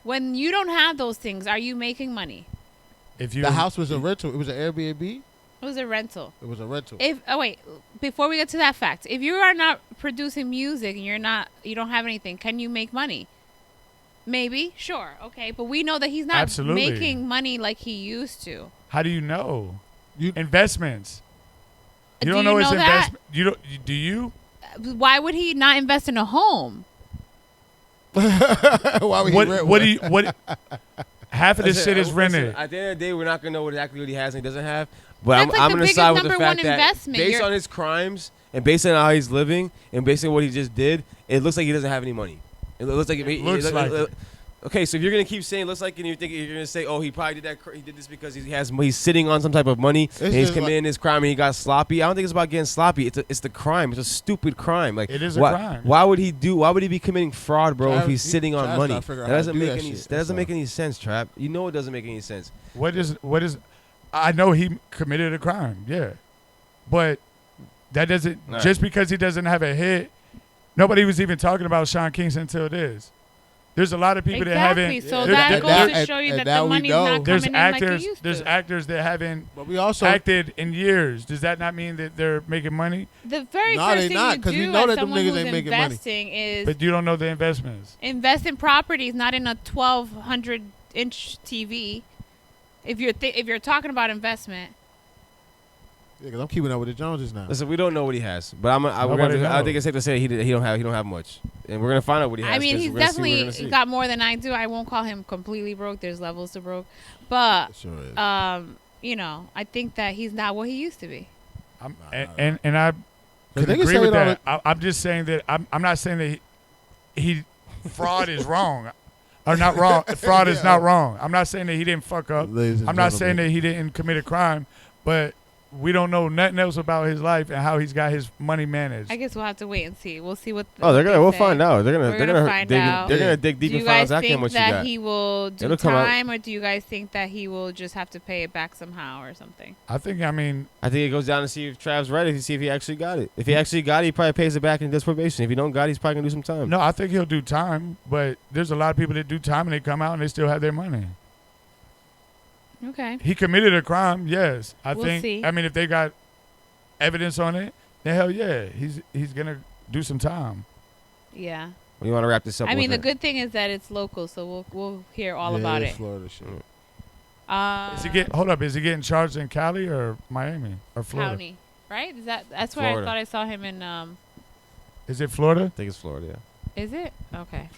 When you don't have those things, are you making money? If you The house was a rental. It was an Airbnb. It was a rental. It was a rental. Wait, before we get to that fact, if you are not producing music and you don't have anything, can you make money? Maybe, sure, okay, but we know that he's not Absolutely. making money like he used to. how do you know? You- Investments. You Do don't you know his know that? investment. You don't. Do you? Why would he not invest in a home? Why would he rent What one? do you? What? Half of this Listen, shit is listen, rented. At the end of the day, we're not gonna know exactly what he has and he doesn't have. But That's I'm like the going to biggest side with the number fact one that investment. based You're- on his crimes and based on how he's living and based on what he just did, it looks like he doesn't have any money. It looks like looks like it. Okay, so if you're gonna keep saying looks like, and you think you're gonna say, oh, he probably did that, he did this because he's sitting on some type of money and he's just like- committing this crime and he got sloppy. I don't think it's about getting sloppy. It's the crime. It's a stupid crime. Like It is a why, crime. Why would he be committing fraud, bro, if Trav- he's sitting on Trav's money? not figuring That out how to doesn't do make that any. shit. That doesn't That's make any sense, Trap. You know it doesn't make any sense. What is? I know he committed a crime. Yeah, but that doesn't. All right. Just because he doesn't have a hit, nobody was even talking about Sean Kingston until this. There's a lot of people Exactly. that haven't. So there- that there- goes there- to show you and that now the we money's know. not There's coming in actors. like it used There's to. actors that haven't But we also acted in years. Does that not mean that they're making money? The very No, first they thing not, you 'cause we do know as that them someone niggas who's ain't making money. investing is But you don't know the investments. invest in properties, not in a 1,200-inch TV. If you're talking about investment, Yeah, 'cause I'm keeping up with the Joneses now. Listen, we don't know what he has, but Nobody I knows. think it's safe to say he don't have much, and we're gonna find out what he has. I mean, 'cause he's we're gonna see what we're definitely gonna see. got more than I do. I won't call him completely broke. There's levels to broke, but Sure is. I think that he's not what he used to be. And I could niggas agree say with it all that. I'm just saying that I'm not saying that he fraud is wrong. Or not wrong. Fraud is not wrong. I'm not saying that he didn't fuck up. Ladies and I'm not saying gentlemen. that he didn't commit a crime, but we don't know nothing else about his life and how he's got his money managed. I guess we'll have to wait and see. We'll see what. Oh, what they we'll say. find out. They're We're gonna gonna find out. They're gonna dig deep Do and you find out guys exactly how think much you that got. he will do It'll come out. time, or do you guys think that he will just have to pay it back somehow or something? I think I think it goes down to see if Trav's ready to see if he actually got it. If he actually got it, he probably pays it back and does probation. If he don't got it, he's probably gonna do some time. no, I think he'll do time, but there's a lot of people that do time and they come out and they still have their money. Okay. He committed a crime, yes. I We'll think see. I mean if they got evidence on it, then hell yeah, he's gonna do some time. Yeah. When you want to wrap this up, I mean, the with good thing is that it's local, so we'll hear all Yeah, about it's it. Florida shit. Is he getting charged in Cali or Miami or Florida? County, right? That's where Florida. I thought I saw him in. Is it Florida? I think it's Florida. Yeah. Is it okay?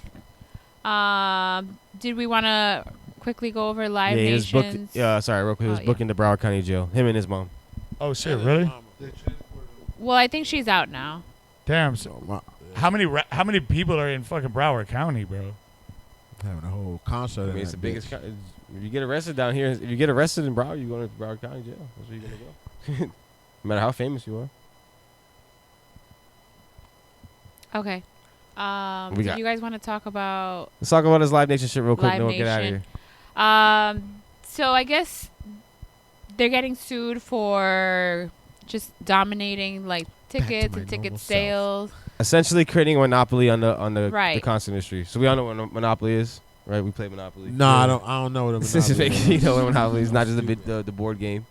Did we want to quickly go over Live Yeah, he was Nation's? booked. Sorry, real quick. He was Oh, booked into Broward County Jail. Him and his mom. Oh shit, really? Well, I think she's out now. Damn. So how many people are in fucking Broward County, bro? Having a whole concert. I in mean, it's that the biggest. bitch. If you get arrested down here, if you get arrested in Broward, you're going to Broward County Jail. That's where you're gonna go. No matter how famous you are. Okay. We Did got- you guys want to talk about Let's talk about this Live Nation shit real quick, Live then we'll get out of Nation. here. So I guess they're getting sued for just dominating like tickets my and ticket normal self. sales. Essentially, creating a monopoly on the Right. concert industry. So we all know what Monopoly is, right? We play Monopoly. No, I don't know what a This is Monopoly fake. You is. know what Monopoly is, not just the board game.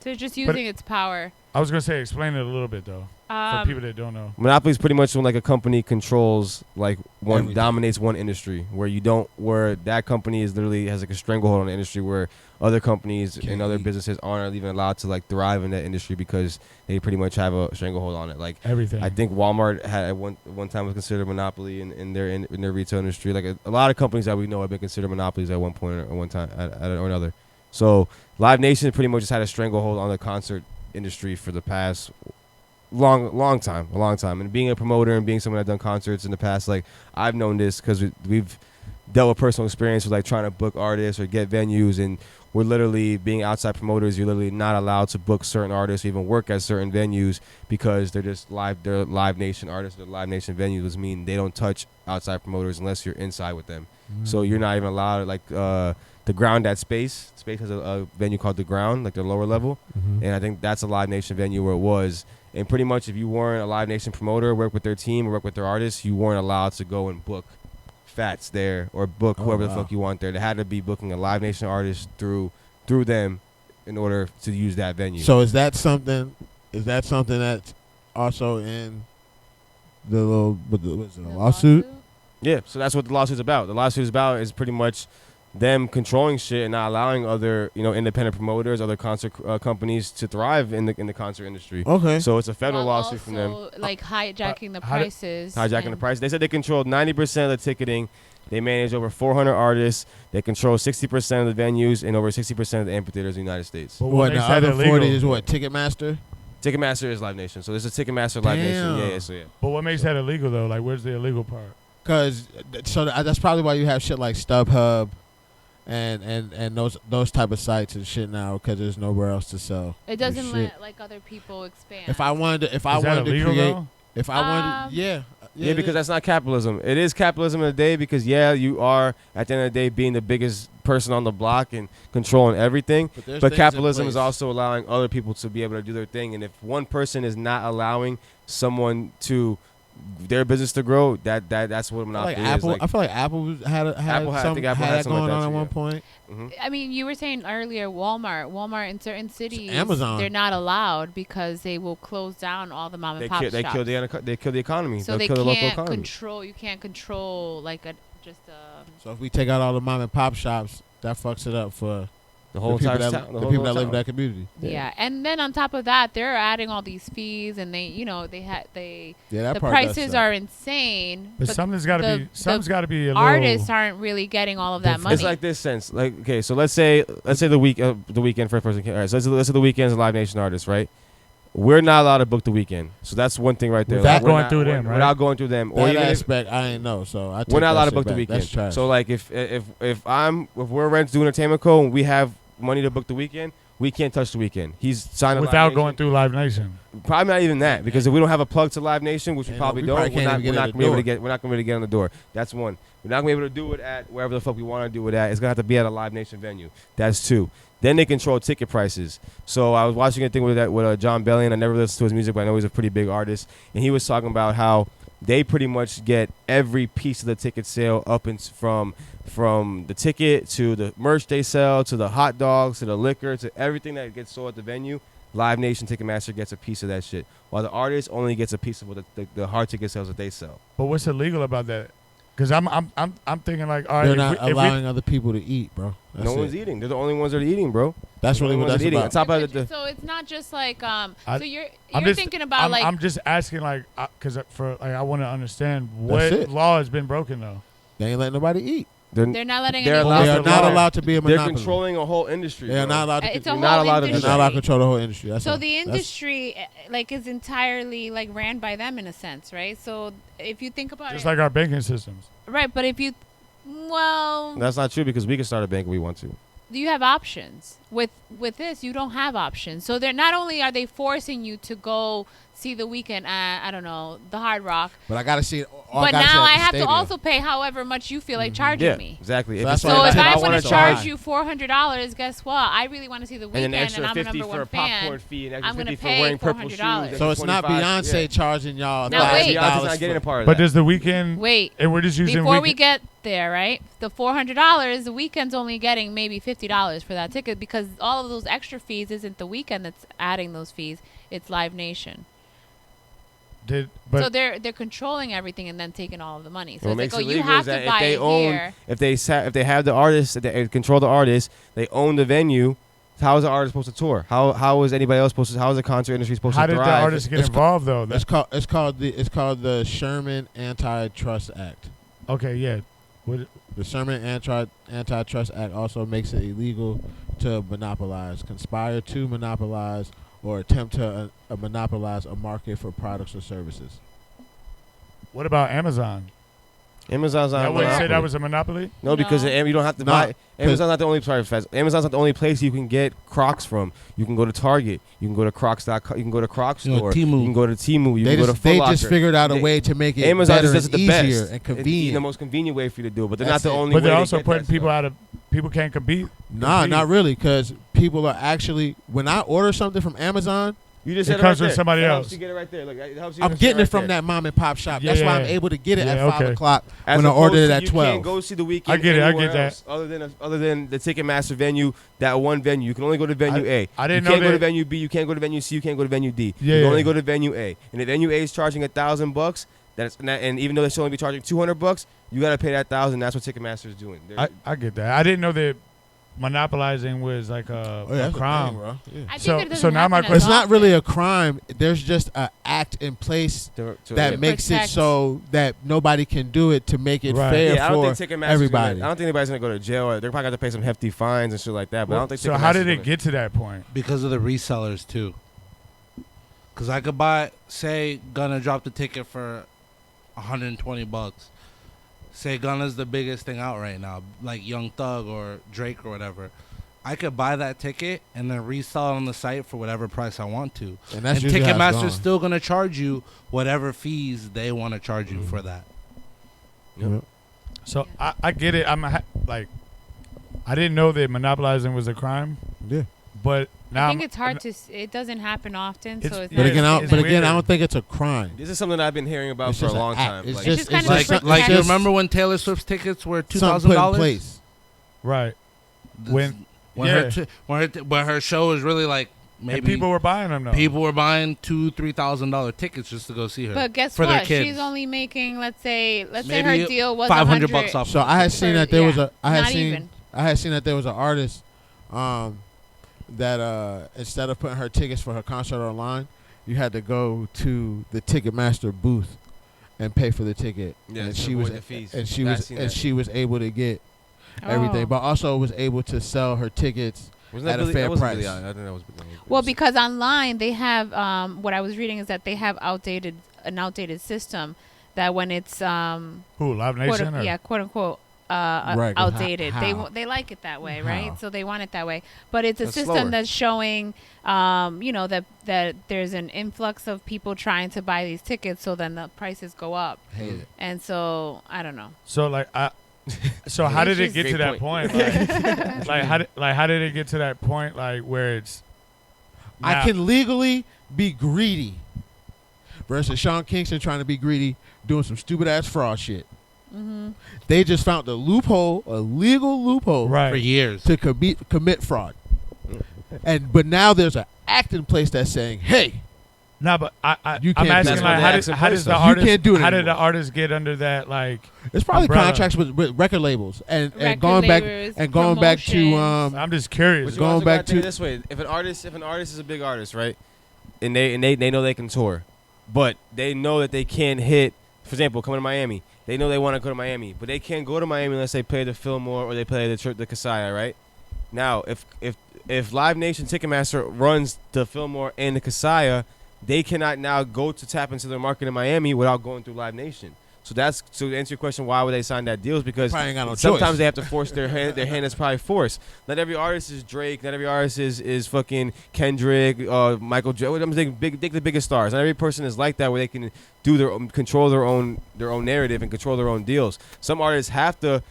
So just using its power. I was gonna say explain it a little bit though. For people that don't know. Monopoly is pretty much when like a company controls like Everything. dominates one industry, where that company is literally has like a stranglehold on the industry, where other companies Can't and other eat. businesses aren't even allowed to like thrive in that industry because they pretty much have a stranglehold on it. Like Everything. I think Walmart had at one time was considered a monopoly in their retail industry. Like a lot of companies that we know have been considered monopolies at one point or one time or another. So Live Nation pretty much just had a stranglehold on the concert industry for the past long time, and being a promoter and being someone that's done concerts in the past, like I've known this because we've dealt with personal experience with like trying to book artists or get venues, and we're literally being outside promoters. You're literally not allowed to book certain artists or even work at certain venues because they're Live Nation artists. They're Live Nation venues, which mean they don't touch outside promoters unless you're inside with them. So you're not even allowed. Like the Ground at Space has a venue called The Ground, like the lower level, and I think that's a Live Nation venue where it was. And pretty much if you weren't a Live Nation promoter, work with their team or work with their artists, you weren't allowed to go and book Fats there or book whoever the fuck you want there. They had to be booking a Live Nation artist through them in order to use that venue. So is that something that's also in the little what is it, a lawsuit? Yeah, so that's what the lawsuit's about. The lawsuit is pretty much them controlling shit and not allowing other, independent promoters, other concert companies to thrive in the concert industry. Okay. So it's a federal While lawsuit from them. also, like hijacking the how did- prices. Hijacking the and- price. They said they controlled 90% of the ticketing. They manage over 400 artists. They control 60% of the venues and over 60% of the amphitheaters in the United States. But What the makes that other 40 illegal? is what? Ticketmaster? Ticketmaster is Live Nation. So there's a Ticketmaster Live Nation. Damn. Yeah, so yeah. But what makes that illegal though? Like, where's the illegal part? Because that's probably why you have shit like StubHub and those type of sites and shit now, because there's nowhere else to sell. It your doesn't shit. let like other people expand. If I wanted to Is that create, illegal though? if I wanted, Yeah, because that's not capitalism. It is capitalism in the day because, you are, at the end of the day, being the biggest person on the block and controlling everything. But capitalism is also allowing other people to be able to do their thing. And if one person is not allowing someone to their business to grow, that's what a monopoly is. I feel like Apple had Apple had something something going like on that at too, one yeah. point. I mean, you were saying earlier, Walmart in certain cities, Amazon. they're not allowed because they will close down all the mom and pop shops. They kill the economy. So They'll they kill the local can't economy. control. You can't control like So if we take out all the mom and pop shops, that fucks it up for The whole the people entire that, town. the people that live in that community. Yeah, and then on top of that, they're adding all these fees, and Yeah, the that part does prices suck. are insane. But something's got to be a little. Artists aren't really getting all of that money. It's like this sense. Like, okay, so let's say the weekend first person. All right, so let's say the weekend's a Live Nation artist, right? We're not allowed to book the weekend, so that's one thing right there. Without we're going not- through we're- them, right? Without going through them, or That even if, aspect I ain't know, so I we're not allowed to take book the that shit back. That's weekend. trash. So like if we're Rents Do Entertainment Co. and we have money to book the weekend, we can't touch the weekend. He's signed a Live without Nation. going through Live Nation. Probably not even that, because if we don't have a plug to Live Nation, which we Yeah, probably we don't, probably we're can't not even going get to in be the able to door. get. We're not going to be able to get on the door. That's one. We're not going to be able to do it at wherever the fuck we want to do it at. It's going to have to be at a Live Nation venue. That's two. Then they control ticket prices. So I was watching a thing with John Bellion. I never listened to his music, but I know he's a pretty big artist, and he was talking about how they pretty much get every piece of the ticket sale up and from the ticket to the merch they sell to the hot dogs to the liquor to everything that gets sold at the venue. Live Nation Ticketmaster gets a piece of that shit, while the artist only gets a piece of what the hard ticket sales that they sell. But what's illegal about that? Because I'm thinking like, all right, They're if not we- if we- allowing other people to eat, bro. That's No one's it. eating. They're the only ones that are eating, bro. That's really The what only ones that's that are eating. On about. top of the So it's not just like I- so you're I'm just- thinking about I'm just asking like, because I want to understand That's what it. law has been broken though. They ain't letting nobody eat. they're not letting they're anyone. allowed They to are not lie. allowed to be a They're monopoly. controlling a whole industry. They are bro. not allowed to. It's a You're whole not allowed to do They're that. not allowed to industry. control the whole industry. That's So all. the That's- industry like is entirely like ran by them in a sense, right? So if you think about Just it, like our banking systems. right? But if you, well, That's not true because we can start a bank if we want to. you have options. With this, you don't have options. So they're not only are they forcing you to go see the weekend at, I don't know, the Hard Rock, But I gotta see it. but now I have to also pay however much you feel like charging Yeah, me. exactly. So If that's it's why So like if that's that, I why want wanna to so high. charge you $400, guess what? I really want to see the and weekend, an extra I'm a 50 number for a one fan. popcorn fee, an extra I'm gonna 50 for pay wearing purple shoes. $400. extra So it's not 25, Beyonce yeah. charging y'all Now, wait. Beyonce's $1,000 not getting a for. part of But that. does the weekend? Wait, And we're just using before we weekend. get there, right? The $400, the weekend's only getting maybe $50 for that ticket because all of those extra fees isn't the weekend that's adding those fees. It's Live Nation. So they're controlling everything and then taking all of the money. So What it's makes like, oh, it you legal have is to that buy if they it own, here. if they have the artist, if they control the artist, they own the venue. How is the artist supposed to tour? How is anybody else supposed to? How is the concert industry supposed How to did thrive? the artist get involved though? It's called the Sherman Antitrust Act. Okay, yeah. The Sherman Antitrust Act also makes it illegal to monopolize, conspire to monopolize, or attempt to monopolize a market for products or services. What about Amazon? Amazon's not. That a wouldn't say monopoly. that was a monopoly? No, because No. you don't have to No, buy. Amazon's not the only. Sorry, Fez. Amazon's not the only place you can get Crocs from. You can go to Target. You can go to Crocs.com. You can go to Crocs You know, store. Temu. You can go to Temu. You They can go to just Foot they Locker. just figured out a They- way to make it Amazon better just does and it the easier best. and It's convenient. the most convenient way for you to do it, but they're That's not the it. only But way. they're to also get putting that people stuff. out of. People can't compete. Nah, compete. not really, because people are actually, when I order something from Amazon, You just It said comes right with there. somebody That else. helps you get it right there. Look, it helps you I'm understand getting it right from there. that mom and pop shop. Yeah, That's why I'm yeah. able to get it Yeah, at 5 okay. o'clock As when I opposed ordered it to at you 12. can't go see the Weekend. I get it, I anywhere get that. else Other than the Ticketmaster venue, that one venue, you can only go to venue A. I didn't you know can't go to that- venue B. You can't go to venue C. You can't go to venue D. Yeah, you can yeah. only go to venue A. And if venue A is charging $1,000, and even though they should only be charging $200, you got to pay that $1,000. That's what Ticketmaster is doing. I get that. I didn't know that monopolizing was like a that's the crime. thing, bro. Yeah. I think So- it doesn't so now my happen question- as It's not often. really a crime. There's just an act in place that To makes it protect. so that nobody can do it to make it Right. fair Yeah, I don't for think Ticketmaster's everybody. I don't think anybody's gonna go to jail. Or they're probably gonna pay some hefty fines and shit like that. But I don't think. So how did Ticketmaster's it gonna- get to that point? Because of the resellers too. Because I could buy, say, Gunna dropped the ticket for $120. Say Gunna's the biggest thing out right now, like Young Thug or Drake or whatever. I could buy that ticket and then resell it on the site for whatever price I want to. And that's And usually how it's Ticketmaster's gone. still gonna charge you whatever fees they want to charge you for that. Yep. So I get it. Like, I didn't know that monopolizing was a crime, Yeah. but now I think it's hard to. It doesn't happen often, so It's- it's Yeah, But not again, it's- I, it's but again, weird. I don't think it's a crime. This is something I've been hearing about It's for a just an long act. time. It's Like, just- It's just it's kinda just protect- Like you just remember when Taylor Swift's tickets were something put in $2,000? place. right when When her show was really like maybe and people were buying them though. people were buying $2,000-$3,000 tickets just to go see her. But guess for their what? kids. She's only making, let's say Maybe her deal was $500 off. So I had seen that there was a Not even. I had seen that there was an artist that instead of putting her tickets for her concert online, you had to go to the Ticketmaster booth and pay for the ticket. Yeah, and to she was avoid the fees. and she Yeah, I've was seen and that. she was able to get everything, Oh. but also was able to sell her tickets wasn't that at a Billie- fair that wasn't price. Billie Eilish. I think that was. Well, because online they have what I was reading is that they have an outdated system that when it's Who Live Nation? Or? quote unquote Right, 'cause outdated. how? They like it that way, How? right? So they want it that way. But it's a That's system slower. that's showing, that there's an influx of people trying to buy these tickets, so then the prices go up. Hate it. And so I don't know. So like so how did it It's get to Great that point? Like how did it get to that point? Like where it's I now- can legally be greedy versus Sean Kingston trying to be greedy, doing some stupid ass fraud shit. Mm-hmm. They just found a loophole, a legal loophole, right. for years. to commit fraud. But now there's an act in place that's saying, "Hey, No, but You I'm can't do asking it. like That's how what does they how does ask the in place, artist You can't do it how did anymore. the artist get under that like it's probably umbrella? contracts with record labels and Record going back labels, and going back to promotions. I'm just curious. But you Going also back gotta think to- this way: if an artist is a big artist, right, and they know they can tour, but they know that they can't hit. For example, coming to Miami, they know they want to go to Miami, but they can't go to Miami unless they play the Fillmore or they play the Kasaya, right? Now, if Live Nation Ticketmaster runs the Fillmore and the Kasaya, they cannot now go to tap into their market in Miami without going through Live Nation. So to answer your question, why would they sign that deal? Is because Probably ain't got no sometimes choice. they have to force their hand. Their hand is probably forced. Not every artist is Drake. Not every artist is fucking Kendrick, Michael J. I'm thinking the biggest stars. Not every person is like that where they can do control their own narrative and control their own deals. Some artists have to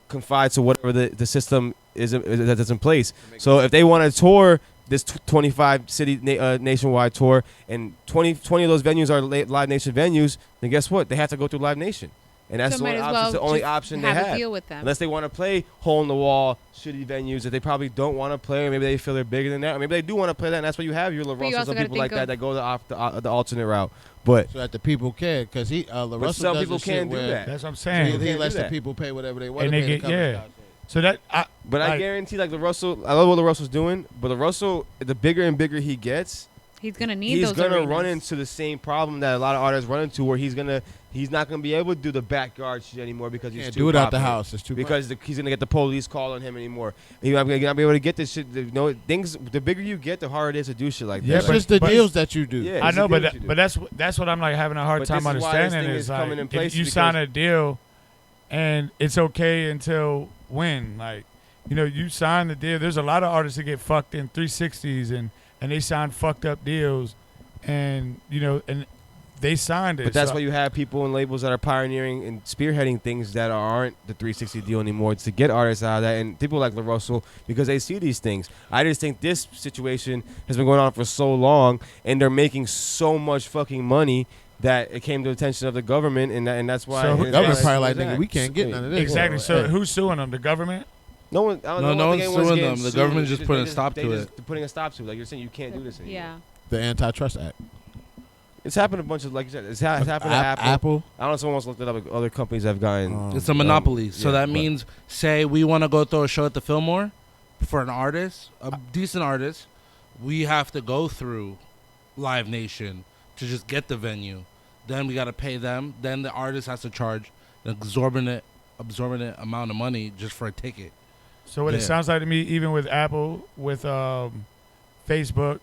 confide to whatever the system is that's in place. So if they want to tour this 25 city nationwide tour and 20 of those venues are Live Nation venues, then guess what? They have to go through Live Nation. And that's So the might only as option. well It's the only just option they have a have. deal with them. Unless they want to play hole in the wall, shitty venues that they probably don't want to play, or maybe they feel they're bigger than that, or maybe they do want to play that, and that's why you have your you LaRussells also and gotta people like think that of- go the alternate route. But So that the people can, because but Russell some does people this shit can't do where that. That's what I'm He, saying. can't he do lets the that. people pay whatever they want And to they pay. get- yeah. So that But I like, guarantee, like LaRussell, I love what LaRussell's doing, but LaRussell, the bigger and bigger he gets, He's gonna need he's those gonna arenas. run into the same problem that a lot of artists run into, where he's not gonna be able to do the backyard shit anymore because he's Can't too do it out the popular. house. It's too Because he's gonna get the police call on him anymore. He's not gonna be able to get this shit. You know, things. The bigger you get, the harder it is to do shit like Yeah, that. It's Like, just the but- deals that you do. Yeah. I it's know, the but deals you do. that's what I'm like having a hard But time this is why this understanding thing is is like coming in place if you because- sign a deal and it's okay until when, like, you know, you sign the deal. There's a lot of artists that get fucked in 360s and they sign fucked up deals, and you know, and they signed it. But that's so- why you have people and labels that are pioneering and spearheading things that aren't the 360 deal anymore. It's to get artists out of that, and people like LaRussell, because they see these things. I just think this situation has been going on for so long, and they're making so much fucking money that it came to the attention of the government, and that's why. So and who- The it's government why probably like, it's nigga, we can't get none of this. exactly. So Hey. who's suing them? The government? No one. No think one's anyone's suing getting them. The sued. government It's just putting a they stop they to just putting a stop to it. Like you're saying, you can't do this anymore. Yeah. The Antitrust Act. It's happened a bunch of, like you said, it's happened to Apple. Apple. I don't know if someone else looked it up. Like other companies have gotten. It's a monopoly. So yeah, that but- means, say we want to go throw a show at the Fillmore for an artist, a decent artist, we have to go through Live Nation to just get the venue. Then we got to pay them. Then the artist has to charge an exorbitant amount of money just for a ticket. So what it Yeah. sounds like to me, even with Apple, with Facebook,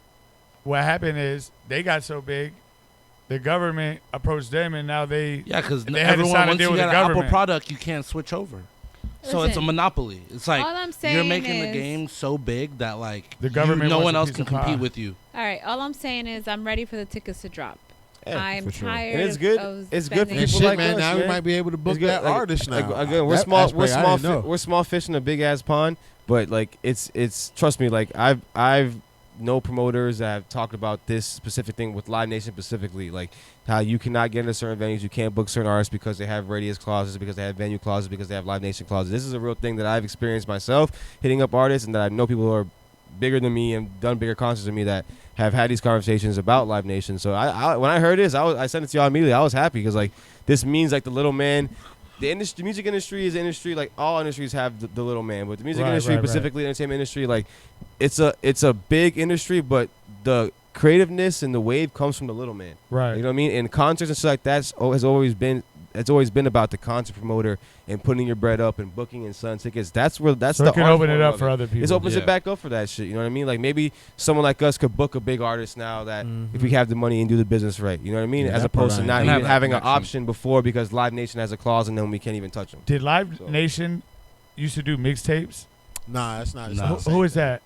what happened is they got so big, the government approached them, and now they Yeah, because They had to everyone, sign a once deal you with got the an Apple government. product, you can't switch over. So it's a Listen, monopoly. It's like all I'm saying you're making the is- game so big that like The government no wants one a else piece can of pie. compete with you. All right. All I'm saying is I'm ready for the tickets to drop. Yeah, I'm for sure. tired. And it's good. Of It's good for spending- And people shit, like man. us, Now we man. might be able to book It's good. that Like- artist now. Again, we're That small. aspect I didn't know. We're small fish in a big ass pond. But like, it's trust me. Like I've know promoters that have talked about this specific thing with Live Nation specifically, like how you cannot get into certain venues, you can't book certain artists because they have radius clauses, because they have venue clauses, because they have Live Nation clauses. This is a real thing that I've experienced myself, hitting up artists, and that I know people who are bigger than me and done bigger concerts than me that have had these conversations about Live Nation. So I when I heard this, I sent it to y'all immediately. I was happy because like this means like the little man. The music industry is an industry, like all industries have the little man, but the music Right, industry, right, right. specifically the entertainment industry, like it's a big industry, but the creativeness and the wave comes from the little man. right. You know what I mean? And concerts and shit like that has always been about the concert promoter and putting your bread up and booking and selling tickets. That's so the it can art open it form up of for other people. This opens Yeah. it back up for that shit. You know what I mean? Like maybe someone like us could book a big artist now that if we have the money and do the business right. You know what I mean? Yeah, As that opposed to part I not ain't- even And have that having an connection. option before because Live Nation has a clause and then we can't even touch them. Did Live So- Nation used to do mixtapes? Nah, that's not. it's Nah. not Who, the same who is thing. that?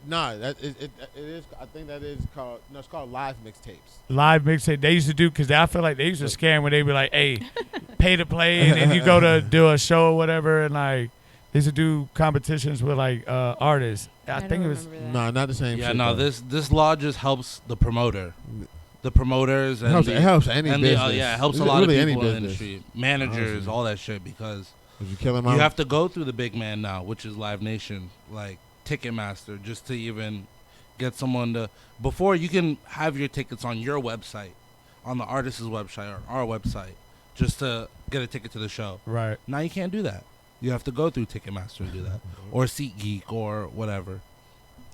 Nah, that it is. I think that is called. No, it's called live mixtapes. Live mixtape. They used to do because I feel like they used to scam when they be like, "Hey, pay to play," and then you go to do a show or whatever, and like they used to do competitions with like artists. I think don't it was. remember that. Nah, not the same. Yeah, shit, no, though. this law just helps the promoter, the promoters, and It helps any and business. yeah, it helps a Really lot of any people in the business. industry, managers, Honestly. all that shit, because If you kill him you out, have to go through the big man now, which is Live Nation, like Ticketmaster, just to even get someone to. Before you can have your tickets on your website, on the artist's website or our website, just to get a ticket to the show. Right. Now you can't do that. You have to go through Ticketmaster to do that, or SeatGeek or whatever.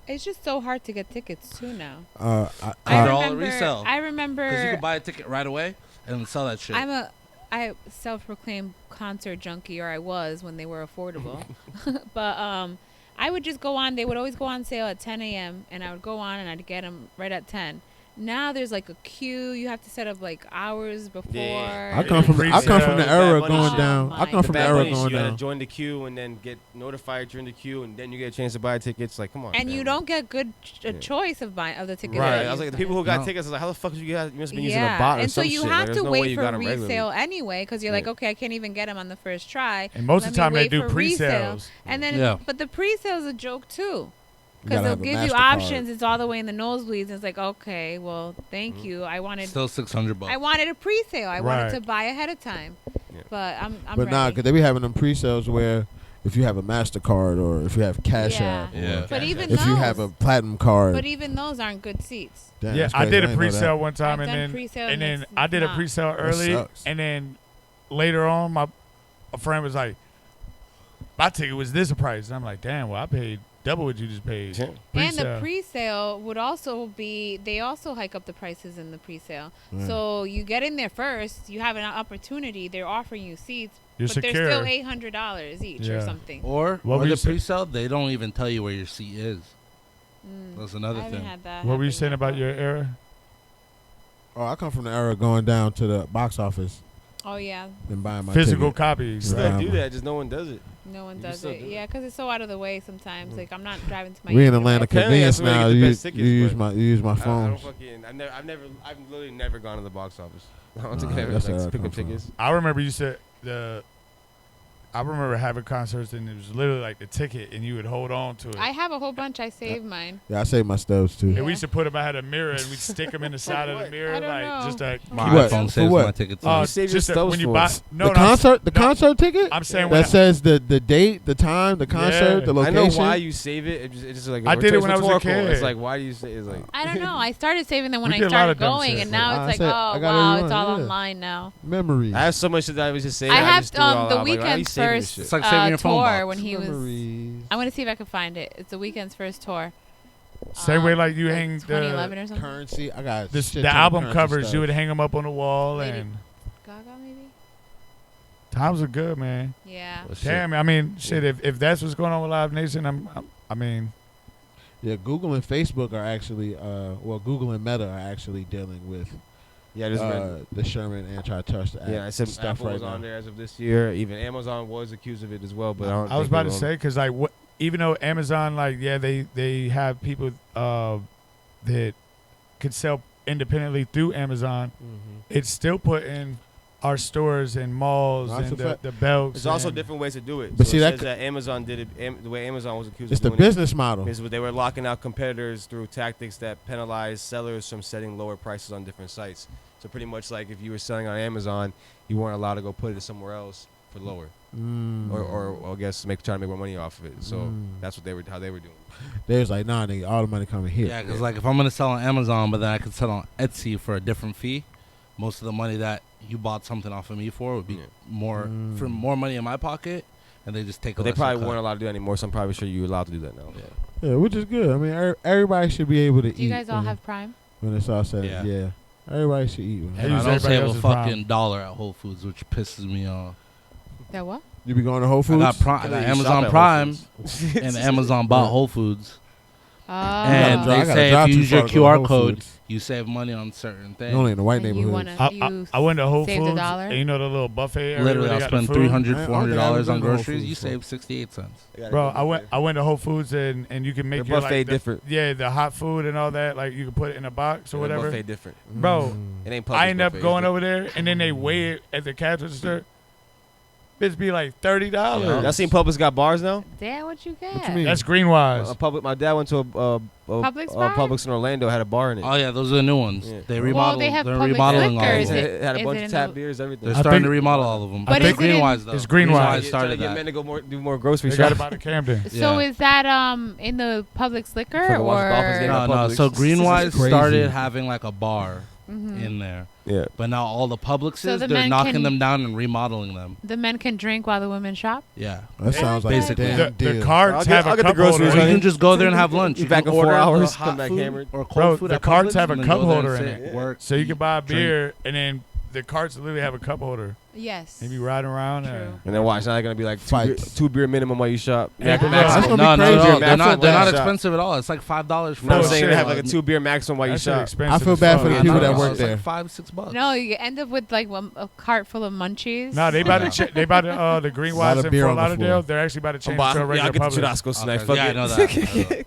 It's just so hard to get tickets too now. I, They're all at resale. I remember. Because you can buy a ticket right away and sell that shit. I self-proclaimed concert junkie, or I was when they were affordable. But I would just go on. They would always go on sale at 10 a.m. and I would go on and I'd get them right at 10. Now there's like a queue. You have to set up like hours before. Yeah. I come from the era Bad going Bunny down. shit. I come from the Bad era Bunny shit, going you gotta down. join the queue and then get notified you're in the queue and then you get a chance to buy tickets. Like, come on. And man. you don't get good Yeah. choice of the tickets. Right. that I was you like, the buy. people who got No. tickets, I was like, how the fuck you guys? You must have been using Yeah, a bot or and so some you shit. Like, have there's to no way wait you for got 'em regularly. resale anyway, because you're like, Yeah. okay, I can't even get them on the first try. And most Let of me the time they wait do for resale. pre-sales. And then, Yeah. but the pre-sale is a joke too, You because gotta they'll have a give you MasterCard. options. It's all the way in the nosebleeds. And it's like, okay, well, thank you. I wanted Still $600. a pre-sale. I wanted Right. to buy ahead of time. Yeah. But I'm But nah, ready. because they be having them pre-sales where if you have a MasterCard or if you have Cash Yeah. App, Yeah. But even if those, you have a Platinum card. but even those aren't good seats. Damn, Yeah, that's I crazy. did a didn't know that. pre-sale one time, I've done and pre-sale then and it's I did a not. pre-sale early, sucks. and then later on, a friend was like, "My ticket was this price," and I'm like, "Damn, well, I paid double what you just paid." Yeah. And the Pre-sale. pre-sale would also be, they also hike up the prices in the pre-sale. Yeah. So you get in there first, you have an opportunity, they're offering you seats, You're but secure. they're still $800 each or Yeah. something. Or What were with you the say- pre-sale, they don't even tell you where your seat is. That's I another haven't thing. had that. What were you happen saying yet, about though. your era? Oh, I come from the era going down to the box office Oh, yeah. and buying my Physical ticket. copies. Still Right. do that, just no one does it. No one You does still it. do it. Yeah, because it's so out of the way sometimes. Like, I'm not driving to my We in Atlanta Apparently convenience that's where they now. get the You, best tickets, you use but my I don't phones. fucking. I've literally never gone to the box office. I don't think Nah, I ever that's where I like, pick come up from. tickets. I remember you said I remember having concerts and it was literally like the ticket, and you would hold on to it. I have a whole bunch. I saved mine. Yeah, I save my stubs too. Yeah. And we used to put them. I had a mirror, and we'd stick them in the side of the mirror, I don't like know. just to. My What? iPhone For saves what? my tickets. Oh, You save your just stubs when you for buy. us. No, the no, concert, the no, concert ticket I'm saying when that says the date, the time, the concert, Yeah. the I location. know why you save it. It's just like I did it when I was a rhetorical. kid. It's like why do you say? It's like I don't know. I started saving them when We I did a lot started of dumb going, shit. and now I it's said, like, I oh, got wow, everyone, it's all yeah. online now. memories. I have so much that I was just saying. I I have just threw it all the out. Like, why are you Weekend's saving this first shit? It's like saving your phone tour box. when he was. memories. I want to see if I can find it. It's the Weekend's first tour. Same way like you hang 2011 the or something. Currency. I got this, shit the ton of album currency covers. stuff. You would hang them up on the wall, Lady- and Gaga maybe. times are good, man. Yeah. Well, shit. Damn, I mean, shit. If that's what's going on with Live Nation, I mean, Yeah, Google and Facebook are actually, Google and Meta are actually dealing with Yeah, there's been. the Sherman Antitrust Act Yeah, I said stuff Apple right was now. on there as of this year. Even Amazon was accused of it as well. But I don't. I was think about they to will. say because like what, even though Amazon like they have people that could sell independently through Amazon, it's still putting our stores and malls No, that's and a fact. the belts. There's also and- different ways to do it. But So see, it that says c- that Amazon did it. The way Amazon was accused It's of the doing business model. it is they were locking out competitors through tactics that penalize sellers from setting lower prices on different sites. So pretty much like if you were selling on Amazon, you weren't allowed to go put it somewhere else for lower, or I guess try to make more money off of it. So that's what how they were doing. They was like, nah, nigga, all the money coming here. Yeah, because like if I'm gonna sell on Amazon, but then I could sell on Etsy for a different fee, most of the money that you bought something off of me for would be Yeah. more for more money in my pocket, and they just take. But a they lesser probably cut. weren't allowed to do that anymore. So I'm probably sure you're allowed to do that now. Yeah. Yeah, which is good. I mean, everybody should be able to eat. Do you guys all when- have Prime? when it's all said? Yeah. Yeah, everybody should eat. Hey, And use I don't everybody save a else's fucking dollar at Whole Foods, which pisses me off. That what? You be going to Whole I Foods? got, I got You shop Amazon at Whole Prime, Foods. and Amazon bought Yeah. Whole Foods, Oh. and I they gotta say drive if you too use your far to go to QR Whole code, Foods. you save money on certain things. Only in the white And you neighborhoods. wanna- I went to Whole saved a Foods, dollar? and you know the little buffet area Literally, where I'll they got the spend food? $300, I don't $400 think I've on been to Whole groceries. Foods You before. save 68 cents. Bro, I went to Whole Foods and you can make The your buffet like, different. Yeah, the hot food and all that. Like you can put it in a box or The whatever. buffet different. Bro, It ain't public I end up buffet, going it's over there and then they weigh it at the cash register. Bitch be like $30. different. Y'all seen Publix got bars now? Damn, what you get? What you mean? That's Greenwise. My dad went to a Publix bar? Publix in Orlando, had a bar in it. Oh yeah, those are the new ones. Yeah. They Well, remodel. they have They're public remodeling all liquor. of Is them. it- It had a is bunch it of in tap the- beers, everything. They're I starting think- to remodel all of them. But I think is it in- Greenwise though. It's Greenwise. started Get that. men to do more grocery They got shopping. about a Camden. So Yeah. is that in the Publix liquor For the watch Dolphins game. or? No, Publix. so This is Greenwise crazy. started having like a bar Mhm. in there, Yeah. but now all the Publixes So the they're men knocking can- them down and remodeling them. The men can drink while the women shop. Yeah, That sounds like Basically. a The, damn deal. the carts I'll have get a the cup groceries, holder. or in you it. can just go there and have lunch. Be You back can in 4 order hours, the come hot back food hammered. or cold Bro, food the at carts Publix have a and then cup go there holder and in sit, it. work, So you can eat, buy a drink. beer and then the carts literally have a cup holder. Yes. And you riding around. True. And then watch, now they're gonna be like Fights. two beer minimum while you shop. Yeah, but That's maximum. gonna No, be no, crazy. no, Beer they're maximum not. They're while not you shop. expensive at all. It's like $5 for. No, I'm Oh, saying shit. they have like a 2 beer maximum while you That shit shop. expensive I feel as bad fuck. for the I people know, that it's work like there. $5-6. No, you end up with like a cart full of munchies. No, they about to they about to the Lot Greenwise of in beer Fort on the Lauderdale. floor. They're actually about to change Yeah, it to a I'll regular get the public. churrasco snack. Okay. Fuck Yeah, I it. know that.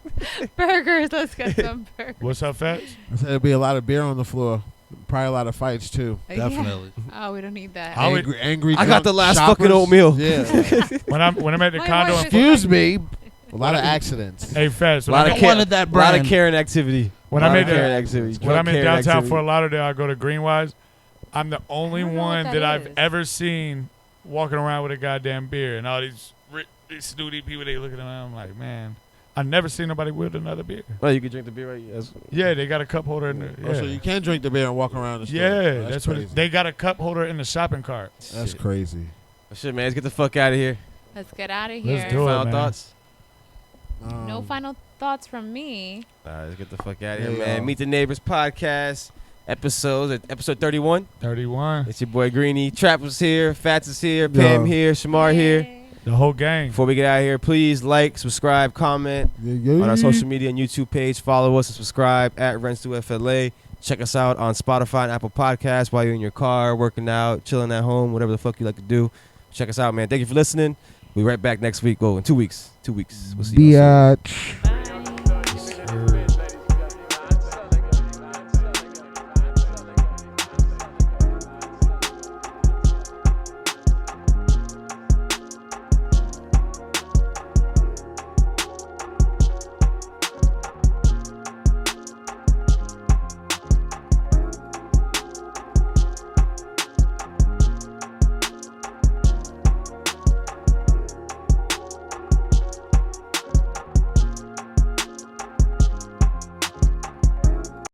Burgers. Let's get some burgers. What's up, Fats? I said there'll be a lot of beer on the floor. Probably a lot of fights too. Yeah. Definitely. Oh, we don't need that. I would- Angry. I got drunk the last shoppers. fucking oatmeal. Yeah. When I'm at the My condo. wife in is- Excuse me. A lot of accidents. Hey, Fats. A lot I of wanted that lot of brand. Karen activity. When Lot I'm of at the- Karen activity. When I'm in Karen downtown activity. Fort Lauderdale, I go to Greenwise. I'm the only I don't know what one that that I've is. ever seen walking around with a goddamn beer, and all these snooty people, they looking at me. I'm like, man, I never seen nobody with another beer. Well, you can drink the beer right. Yes. Yeah, they got a cup holder in there. Yeah. Oh, so you can drink the beer and walk around the store. Yeah, that's what crazy. they got a cup holder in the shopping cart. That's crazy. Well, shit, man. Let's get the fuck out of here. Let's get out of here. Let's do it, Final man. thoughts? No final thoughts from me. All right, let's get the fuck out of here, Yeah, man. y'all. Meet the Neighbors podcast episode 31. 31. It's your boy Greeny. Trap was here. Fats is here. Pam here. Shamar here. Yay. The whole gang. Before we get out of here, please like, subscribe, comment on our social media and YouTube page. Follow us and subscribe at Rents2FLA. Check us out on Spotify and Apple Podcasts while you're in your car, working out, chilling at home, whatever the fuck you like to do. Check us out, man. Thank you for listening. We'll be right back next week. Well, in 2 weeks. 2 weeks. We'll see you. Biatch. Bye.